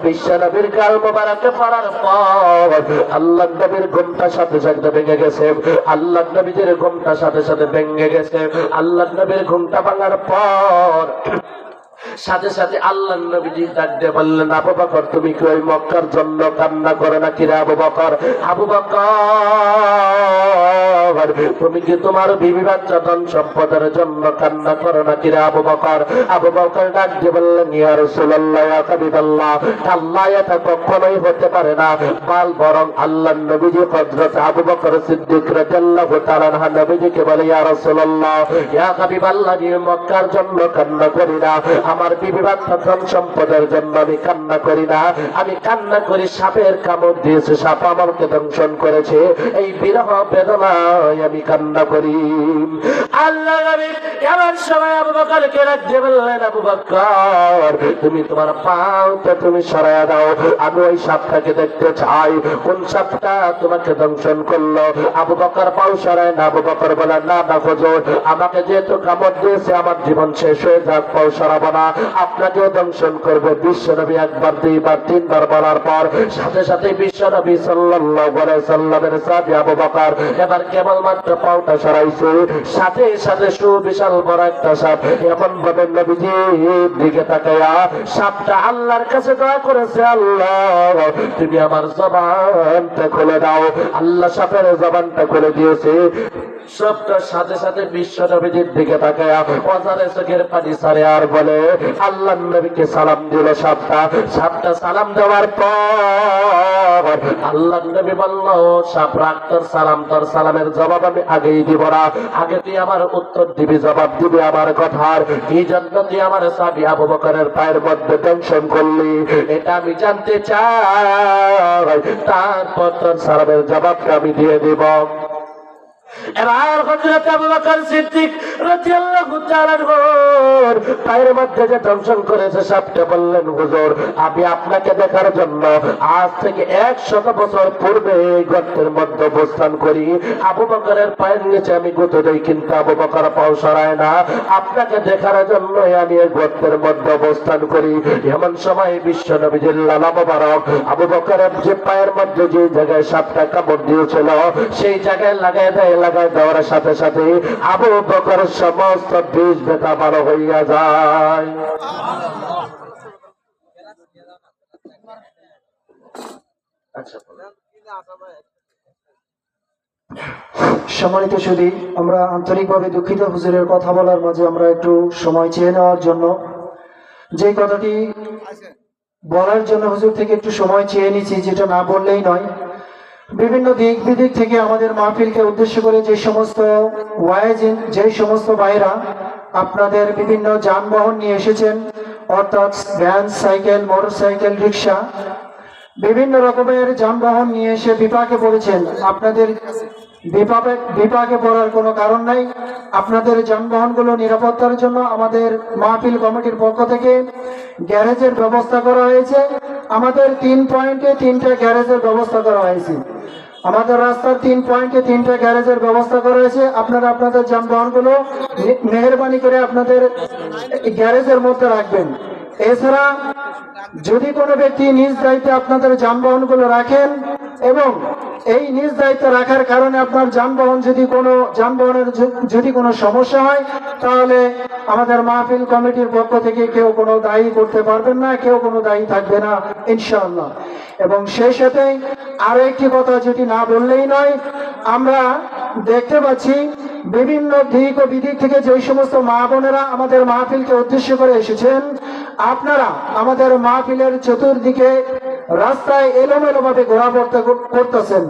S1: বিশ্ব নবীর গাল মোবারকে পড়ার পর আল্লাহর নবীর ঘুমটা সাথে সাথে ভেঙে গেছে, আল্লাহর নবীর ঘুমটা সাথে সাথে ভেঙে গেছে। আল্লাহর নবীর ঘুমটা ভাঙার পর সাথে সাথে আল্লাহর নবীজি ডাক দিয়ে বললেন, আবু বকর তুমি কি ওই মক্কার জন্য কান্না করে নাকি রে আবু বকর? আবু বকর তুমি কি তোমার বিবি বাচ্চা ধন সম্পদের জন্য কান্না করো নাকি রে আবু বকর? আবু বকর ডাক দিয়ে বললেন, ইয়া রাসূলুল্লাহ, ইয়া হাবিবাল্লাহ, আল্লাহ এটা কখনোই হতে পারে না, বল বরং আল্লাহর নবীজি হযরত আবু বকর সিদ্দিক রাদিয়াল্লাহু তাআলা আনহু নবীজিকে বলে, ইয়া রাসূলুল্লাহ, ইয়া হাবিবাল্লাহ, মক্কার জন্য কান্না করি না, আমার আমার বিবি বাচ্চা ধন সম্পদের জন্য আমি কান্না করি না, আমি কান্না করি সাপের কামড় দিয়েছে, সাপ আমাকে দংশন করেছে, এই বিরহ বেদনায় আমি কান্না করি। আল্লাহ নবী এমন সময় আবু বকরকে ডাক দিয়ে বললেন, আবু বকর তুমি তোমার পাওটা তুমি সরায়া দাও, আমি ওই সাপটাকে দেখতে চাই, কোন সাপটা তোমাকে দংশন করলো। আবু বকর পাও সরায় না। আবু বকর বলেন, না না হুজুর, আমাকে যেহেতু কামড় দিয়েছে আমার জীবন শেষ হয়ে যাক, পাও সরাবো না, আপনাকেও দংশন করবে। বিশ্বনবী একবার দুইবার তিনবার বলার পর সাথে সাথে বিশ্বনবী সাল্লাল্লাহু আলাইহি সাল্লামের সাহাবী আবু বকর এবার কেবলমাত্র পাওটা সরাইছে, সাথে সাথে সুবিশাল বড় একটা সাপ এমন ভাবে নবীজির দিকে তাকায়া সাপটা আল্লাহর কাছে দোয়া করেছে, আল্লাহ তুমি আমার জবানটা খুলে দাও। আল্লাহ সাপের জবানটা খুলে দিয়েছে। সবটার সাথে সাথে বিশ্ব নবীজির দিকে তাকায়া অজারে চোখের পানি ছাড়ে আর বলে, আল্লাহ নবীকে সালাম দিল সাপটা। সাপটা সালাম দেওয়ার পর আল্লাহ নবী বলল, সাপ রাখ তোর সালাম, তোর সালামের জবাব আমি আগেই দিব না, আগে তুই আমার উত্তর দিবি, জবাব দিবি আমার কথার। কি জন্য তুই আমার সাহাবী আবু বকরের পায়ের মধ্যে দংশন করলি এটা আমি জানতে চাই, তারপর তোর সালামের জবাবটা আমি দিয়ে দিব। এবার হযরত আবু বকর সিদ্দিক রাদিয়াল্লাহু তাআলা পায়ের মধ্যে যে দংশন করেছে সাপটা বললেন, হুজুর আমি আপনাকে দেখার জন্য আজ থেকে 100 বছর পূর্বে এই গর্তের মধ্যে অবস্থান করি, আবু বকরের পায়ের নিচে আমি গুঁতো দেই, কিন্তু আবু বকর পাও সরায় না, আপনাকে দেখার জন্য আমি এই গর্তের মধ্যে অবস্থান করি। এমন সময় বিশ্ব নবীজির লালা মোবারক আবু বকরের যে পায়ের মধ্যে যে জায়গায় সাপটা কামড় দিয়েছিল সেই জায়গায় লাগাই দেওয়ার সাথে সাথে আবু বকরের সমস্ত বিষ ব্যথা ভালো হইয়া যায়।
S2: সম্মানিত সুধী, আমরা আন্তরিকভাবে দুঃখিত হুজুরের কথা বলার মাঝে আমরা একটু সময় চেয়ে নেওয়ার জন্য, যে কথাটি বলার জন্য হুজুর থেকে একটু সময় চেয়ে নিচ্ছি, যেটা না বললেই নয়। বিভিন্ন দিক বিদিক থেকে আমাদের মাহফিলকে উদ্দেশ্য করে যে সমস্ত ওয়াইজিন, যে সমস্ত ভাইরা আপনাদের বিভিন্ন যানবাহন নিয়ে এসেছেন, অর্থাৎ ভ্যান, সাইকেল, মোটরসাইকেল, রিক্সা, বিভিন্ন রকমের যানবাহন নিয়ে এসে বিপাকে পড়েছেন। আপনাদের বিপাকে পড়ার কোনো কারণ নাই। আপনাদের যানবাহনগুলো নিরাপত্তার জন্য আমাদের মাহফিল কমিটির পক্ষ থেকে গ্যারেজের ব্যবস্থা করা হয়েছে। আমাদের 3 পয়েন্টে 3টা গ্যারেজের ব্যবস্থা করা হয়েছে। আমাদের রাস্তার 3 পয়েন্টে 3টা গ্যারেজের ব্যবস্থা করা হয়েছে। আপনারা আপনাদের যানবাহনগুলো মেহেরবানি করে আপনাদের গ্যারেজের মধ্যে রাখবেন। এছাড়া যদি কোনো ব্যক্তি নিজ দায়িত্বে আপনাদের যানবাহনগুলো রাখেন এবং এই নিজ দায়িত্ব রাখার কারণে আপনার যানবাহনের যদি কোনো সমস্যা হয়, তাহলে আমাদের মাহফিল কমিটির পক্ষ থেকে কেউ কোনো দায়ী করতে পারবেন না, কেউ কোনো দায়ী থাকবে না ইনশাআল্লাহ। এবং সেই সাথে আরো একটি কথা যেটি না বললেই নয়, আমরা দেখতে পাচ্ছি বিভিন্ন দিক ও বিদিক থেকে যে সমস্ত মা বোনেরা আমাদের মাহফিলকে উদ্দেশ্য করে এসেছেন, আপনারা আমাদের মাহফিলের চতুর্দিকে রাস্তায় এলোমেলো ভাবে ঘোরাফেরা করতেছেন।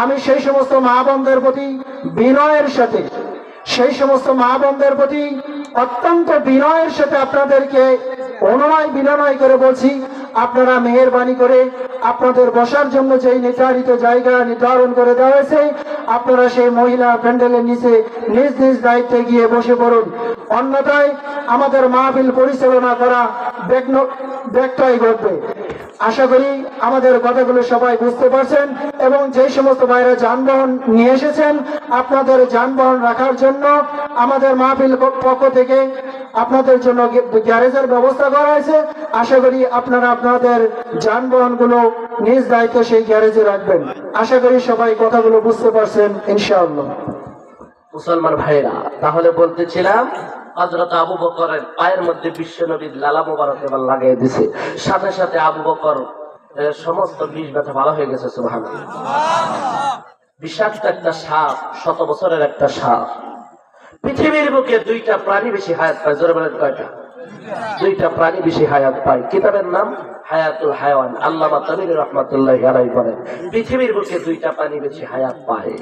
S2: আমি সেই সমস্ত মা বোনদের প্রতি অত্যন্ত বিনয়ের সাথে আপনাদেরকে অনুনয় বিনয় করে বলছি, আপনারা মেহেরবানি করে আপনাদের বসার জন্য যেই নির্ধারিত জায়গা নির্ধারণ করে দেওয়া হয়েছে, আপনারা সেই মহিলা প্যান্ডেলের নিচে নিজ নিজ দায়িত্বে গিয়ে বসে পড়ুন। অন্যথায় আমাদের মাহফিল পরিচালনা করা ব্যত্যয় ঘটবে। আশা করি আমাদের কথাগুলো সবাই বুঝতে পারছেন। এবং যে সমস্ত ভাইরা যানবাহন নিয়ে এসেছেন, আপনাদের যানবাহন রাখার জন্য আমাদের মাহফিল পক্ষ থেকে আপনাদের জন্য গ্যারেজের ব্যবস্থা করা হয়েছে। আশা করি আপনারা আপনাদের যানবাহনগুলো নিজ দায়িত্ব সেই গ্যারেজে রাখবেন। আশা করি সবাই কথাগুলো বুঝতে পারছেন ইনশাআল্লাহ।
S1: মুসলমান ভাইরা, তাহলে বলতেছিলাম হযরত আবু বকরের পায়ের মধ্যে বিশ্বনবীর লালা মোবারক এবার লাগিয়ে দিছে, সাথে সাথে আবু বকর সমস্ত বিষ ব্যথা ভালো হয়ে গেছে। সুবহানাল্লাহ। বিষাক্ত একটা সাপ, 100 বছরের একটা সাপ। পৃথিবীর বুকে 2টা প্রাণী বেশি হায়াত পায়। জোরে বলেন কয়টা? 2টা প্রাণী বেশি হায়াত পায়। কিতাবের নাম হায়াতুল হায়াওয়ান, আল্লামা তামিরি রাহমাতুল্লাহি আলাইহি বলেন পৃথিবীর বুকে 2টা প্রাণী বেশি হায়াত পায়।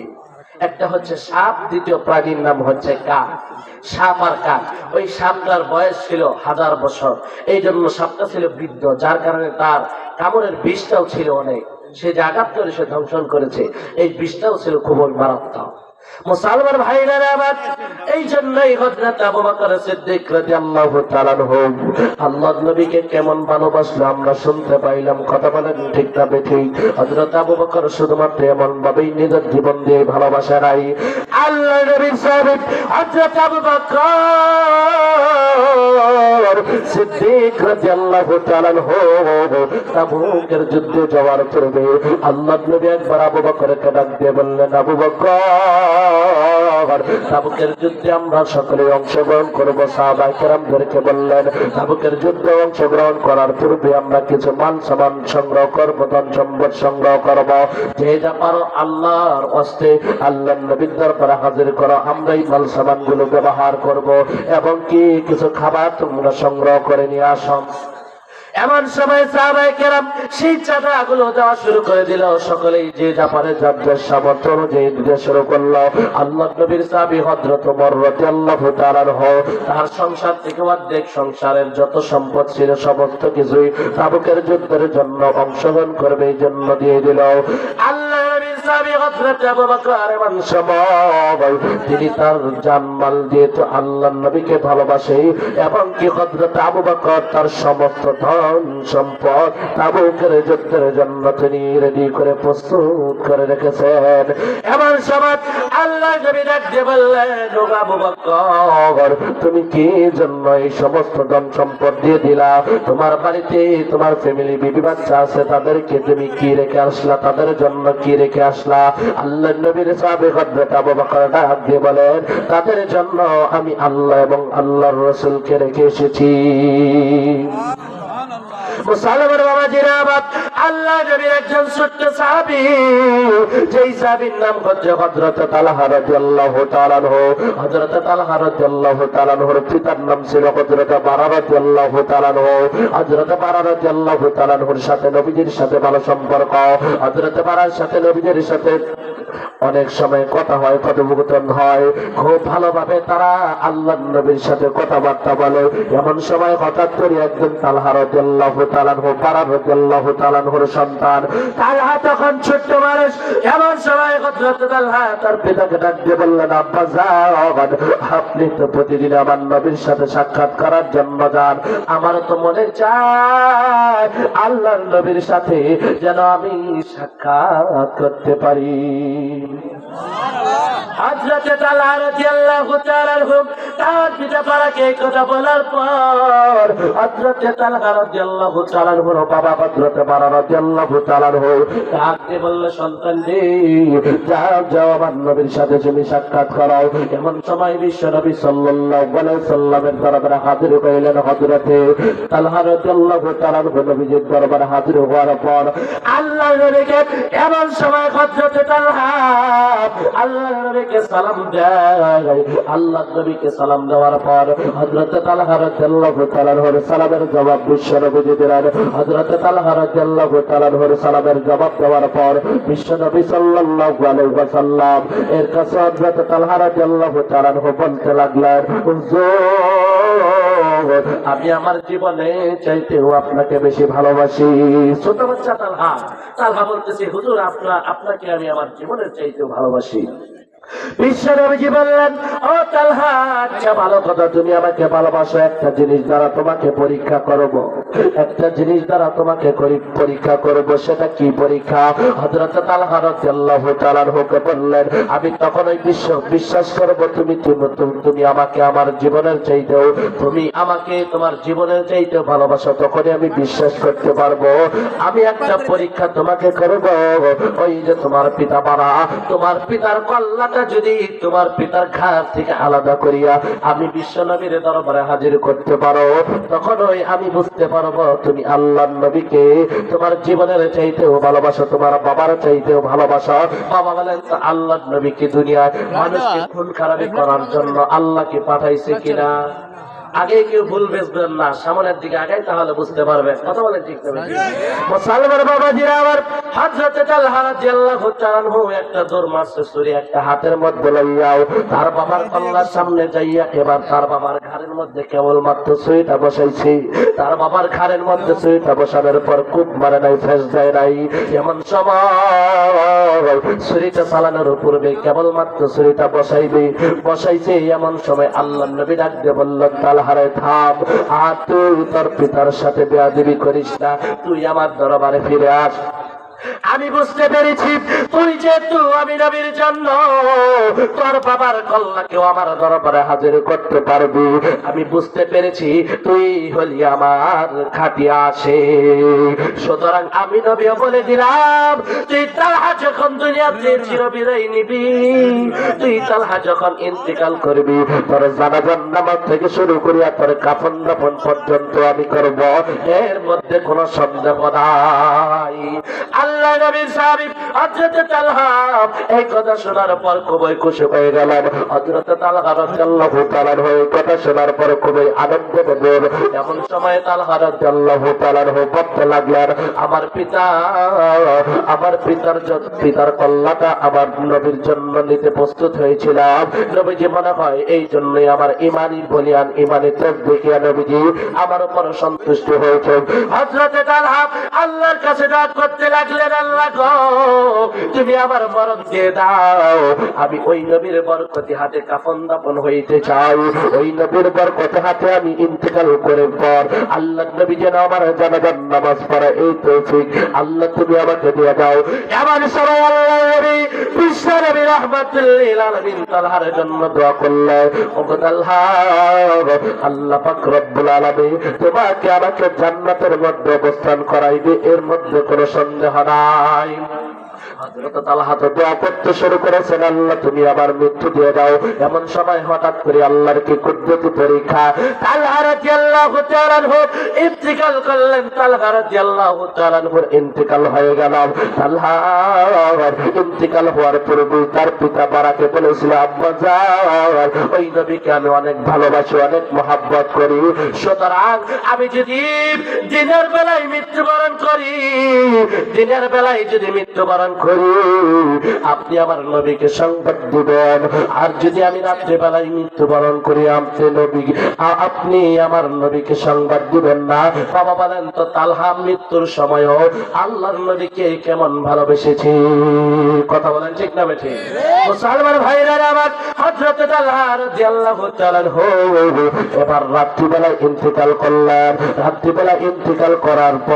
S1: একটা হচ্ছে সাপ, দ্বিতীয় প্রাণীর নাম হচ্ছে কাক। সাপ আর কাক, ওই সাপটার বয়স ছিল 1000 বছর। এই জন্য সাপটা ছিল বৃদ্ধ, যার কারণে তার কামড়ের বিষটাও ছিল অনেক। সে যে আঘাত করে সে ধ্বংসন করেছে, এই বিষটাও ছিল খুবই মারাত্মক। মুসলমান ভাইরা আমার, এই জন্যই হযরত আবু বকর সিদ্দিক রাদিয়াল্লাহু তাআলা আনহু আল্লাহর নবীকে কেমন ভালোবাসলো আমরা শুনতে পাইলাম। কথা বলেন ঠিক না বেঠিক? হযরত আবু বকর শুধুমাত্র এমন ভাবেই নিজের জীবন দিয়ে ভালোবাসা নাই, আল্লাহর নবীর সাহাবী হযরত আবু বকর সিদ্দিক রাদিয়াল্লাহু তাআলা আনহু তাবুকের যুদ্ধে যাওয়ার পূর্বে আল্লাহর নবী একবার আবু বকরকে ডাক দিয়ে বললেন, আবু বকর, তাবুকের যুদ্ধে আমরা সকলে অংশগ্রহণ করব। সাহাবায়ে কেরামদেরকে বললেন, তাবুকের যুদ্ধে অংশগ্রহণ করার পূর্বে আমরা কিছু মান সম্মান সংগ্রহ করব, ধন সম্পদ সংগ্রহ করব। যে যা পারো আল্লাহর হস্তে আল্লাহর নবীর দরবারে হাজির করো, আমরা এই মাল সামান গুলো ব্যবহার করব এবং কি কিছু খাবার তোমরা সংগ্রহ করে নিয়ে আসো। এমন সময় সাহাবায়ে কেরাম সেই চাঁদাগুলো দেওয়া শুরু করে দিল। সকলেই যে যা পারে যার যার সামর্থ্য অনুযায়ী দিতে শুরু করলো। আল্লাহর নবীর সাহাবী হযরত ওমর রাদিয়াল্লাহু তাআলা আনহু তার সংসার থেকে অর্ধেক সংসারের যত সম্পদ ছিল সমস্ত কিছুই তাবুকের যুদ্ধের জন্য অংশগ্রহণ করবে এই জন্য দিয়ে দিল। আল্লাহর নবীর সাহাবী হযরত আবু বকর এমন সময় তিনি তার জানমাল দিয়ে তো আল্লাহর নবীকে ভালোবাসে এবং কি হযরত আবু বকর তার সমস্ত ধন সম্পদ তাবুকের যুদ্ধের জন্য তিনি রেডি করে প্রস্তুত করে রেখেছেন। এমন সময় আল্লাহর নবী ডাক দিয়ে বললেন, ও আবু বকর, তুমি কি জন্য এই সমস্ত ধন সম্পদ দিয়ে দিলা? তোমার বাড়িতে তোমার ফ্যামিলি বিবি বাচ্চা আছে, তাদেরকে তুমি কি রেখে আসলা? তাদের জন্য কি রেখে আসলা? আল্লাহর নবীর সাহাবী হযরত আবু বকর ডাক দিয়ে বলেন, তাদের জন্য আমি আল্লাহ এবং আল্লাহর রাসূলকে রেখে এসেছি। মুসলমান বাবাজিরা, আল্লাহ নবীর একজন ছোট্ট সাহাবী, যেই সাহাবীর নাম হচ্ছে হযরত তালহা রাদিয়াল্লাহু তাআলা আনহু। হযরত তালহা রাদিয়াল্লাহু তাআলা আনহুর পিতার নাম ছিল হযরত বারা রাদিয়াল্লাহু তাআলা আনহু। হযরত বারা রাদিয়াল্লাহু তাআলা আনহুর সাথে নবীজির সাথে ভালো সম্পর্ক। হযরত বারার সাথে নবীজির সাথে অনেক সময় কথা হয়, কথোপকথন হয়, খুব ভালোভাবে তারা আল্লাহর নবীর সাথে কথাবার্তা বলে। এমন সময় হঠাৎ করে একজন তালহা রাদিয়াল্লাহু তাআলা আনহু, বারা রাদিয়াল্লাহু তাআলা আনহুর সন্তান। তালহা তখন ছোট্ট মানুষ। এমন সময় হযরত তালহা তার পিতাকে ডাক দিয়ে বললেন, আব্বা যান, আপনি তো প্রতিদিন আমার নবীর সাথে সাক্ষাৎ করার জন্য যান, আমার তো মনে চায় আল্লাহর নবীর সাথে যেন আমি সাক্ষাৎ করতে পারি। হযরত তালহা রাদিয়াল্লাহু তাআলা আনহু তার পিতা বারাকে এই কথা বলার পর হযরত তালহা রাদিয়াল্লাহু তাআলা আনহুর বাবা হযরত বারা রাদিয়াল্লাহু তাআলা আনহু তাকে বলল, সন্তান রে, যাও আমার নবীর সাথে তুমি সাক্ষাৎ করাও। এমন সময় বিশ্ব নবী সাল্লাল্লাহু আলাইহি সাল্লামের দরবারে হাজির হইলেন হযরত তালহা রাদিয়াল্লাহু তাআলা আনহু। নবীজির দরবারে হাজির হওয়ার পর আল্লাহর নবীকে এমন সময় হযরত তালহা আল্লাহর নবীকে সালাম দেয়। আল্লাহর নবীকে সালাম দেওয়ার পর হযরত তালহা রাদিয়াল্লাহু তাআলা আনহুর সালামের জবাব বিশ্ব নবী দিলেন। হযরত তালহা রাদিয়াল্লাহু তাআলা আনহুর সালামের জবাব দেওয়ার পর বিশ্ব নবী সাল্লাল্লাহু আলাইহি ওয়াসাল্লাম এর কাছে হযরত তালহা রাদিয়াল্লাহু তাআলা আনহু বলতে লাগলেন, হুজুর, আমি আমার জীবনে চাইতেও আপনাকে বেশি ভালোবাসি। ছোট বাচ্চা তালহা বলতেছে, হুজুর, আপনাকে আমি আমার জীবনের চাইতেও ভালোবাসি। বিশ্ব নবীজি বললেন, ও তালহা, আচ্ছা ভালো কথা, তুমি আমাকে ভালোবাসো, একটা জিনিস দ্বারা তোমাকে পরীক্ষা করব, একটা জিনিস দ্বারা তোমাকে পরীক্ষা করব। সেটা কি পরীক্ষা? হযরত তালহা রাদিয়াল্লাহু তাআলা আনহুকে বললেন, আমি তখনই বিশ্বাস করব তুমি আমাকে আমার জীবনের চাইতেও, তুমি আমাকে তোমার জীবনের চাইতেও ভালোবাসো, তখনই আমি বিশ্বাস করতে পারবো। আমি একটা পরীক্ষা তোমাকে করব। ওই যে তোমার পিতা বারা, তোমার পিতার কল্লাটা যদি তোমার পিতার ঘাড় থেকে আলাদা করিয়া আমি বিশ্ব নবীর দরবারে হাজির করতে পারো, তখন ওই আমি বুঝতে পারবো তুমি আল্লাহর নবীকে তোমার জীবনের চাইতেও ভালোবাসো, তোমার বাবার চাইতেও ভালোবাসো। বাবা বলেন, তো আল্লাহর নবীকে দুনিয়ায় মানুষকে খুন খারাপি করার জন্য আল্লাহকে পাঠাইছে কিনা? আগে কেউ ভুল বেচবেন না, সামনের দিকে আগে, তাহলে বুঝতে পারবেন। কথা বলেন ঠিক না? মুসলমান বাবাজিরা আমার, হযরতে তালহা রাদিয়াল্লাহু তাআলা আনহু একটা দৌড় মারছে, ছুরি একটা হাতের মধ্যে লইয়াও তার বাবার কল্লার সামনে যাইয়া এবার তার বাবার ঘাড়ের মধ্যে কেবল মাত্র ছুরিটা বসাইছে। তার বাবার ঘাড়ের মধ্যে ছুরিটা বসানোর পর কূপ মারে নাই, ফেস দেয় নাই। এমন সময় ছুরিটা চালানোর পূর্বে কেবল মাত্র ছুরিটা বসাইছে, এমন সময় আল্লাহ নবী ডাক দিয়ে বললেন, তালহারে থাম, আর তুই তোর পিতার সাথে বেয়াদবি করিস না, তুই আমার দরবারে ফিরে আস। আমি বুঝতে পেরেছি তুই যেহেতু আমি নবীর জন্য তোর বাবার কল্যাকেও আমার দরবারে হাজির করতে পারবি, আমি বুঝতে পেরেছি তুই হলি আমার খাটিয়া আসে। সুতরাং আমি নবীও বলে দিলাম, তুই তালহা যখন দুনিয়াতে চিরবিদায় নিবি, তুই তালহা যখন ইন্তেকাল করবি, তোর জানাজার নামাজ থেকে শুরু করিয়া তোর কাফন দাফন পর্যন্ত আমি করব, এর মধ্যে কোনো সন্দেহ নাই। আল্লাহ নবীর সাহাবী হযরত তালহা এই কথা শোনার পর খুবই খুশি হয়ে গেলেন। হযরত তালহা রাদিয়াল্লাহু তাআলা এই কথা শোনার পর খুবই আনন্দ পেলেন। এমন সময় তালহা রাদিয়াল্লাহু তাআলা বলতে লাগলেন, আমার পিতার কল্যাণটা আমার নবীর জন্য নিতে প্রস্তুত হয়েছিলাম। নবীজি মনে হয় এই জন্যই আমার ইমানি বলিয়ান, ইমানি তেজ দেখিয়া নবীজি আমার উপর সন্তুষ্ট হয়েছে। হযরত তালহা আল্লাহর কাছে ডাক করতে লাগলেন, আল্লাহ গো, তুমি আমার মরণ দিয়ে দাও, আমি ওই নবীর বরকতি হাতে কাফন দাফন হইতে চাই, ওই নবীর বরকতি হাতে আমি ইন্তেকাল করে পর আল্লাহ নবী যেন আমার জানাজার নামাজ পড়া, এই তৌফিক আল্লাহ তুমি আমাকে দিয়ে দাও। এমন সময় আল্লাহ নবী বিশ্ব নবী রাহমাতুল লিল আলামিন তালহার জন্য দোয়া করলেন, ওগো তালহা, আল্লাহ পাক রব্বুল আলামিন তোমাকে আমাকে জান্নাতের মধ্যে অবস্থান করাইবে, এর মধ্যে কোনো সন্দেহ নাই। হযরত তালহা তো দোয়া করতে শুরু করেছেন, আল্লাহ তুমি আবার মৃত্যু দিয়ে দাও। এমন সময় হঠাৎ করে আল্লাহর কি কুদরতি পরীক্ষা, তালহা রাদিয়াল্লাহু তাআলা ইন্তেকাল করলেন। তালহা রাদিয়াল্লাহু তাআলা ইন্তেকাল হয়ে গেল। তালহা ইন্তেকাল হওয়ার পূর্বে তার পিতা বারাকে বলেছিল, আব্বা যান, ওই নবীকে আমি অনেক ভালোবাসি, অনেক মহব্বত করি, সুতরাং আমি যদি দিনের বেলায় মৃত্যুবরণ করি, দিনের বেলায় যদি মৃত্যুবরণ করি, আপনি আমার নবীকে সংবাদ দিবেন, আর যদি আমি রাত্রে বেলায় মৃত্যুবরণ করি, আপনি আমার নবীকে সংবাদ দিবেন না। বাবা বলেন তো, তালহা মৃত্যুর সময়ও আল্লাহর নবীকে কেমন ভালোবেসেছি? কথা বলেন ঠিক না বেঠিক? মুসলমান ভাইরা আমার, হযরত তালহা রাদিয়াল্লাহু তাআলা এবার রাত্রিবেলায় ইন্তেকাল করলেন। রাত্রিবেলা ইন্তেকাল করার পর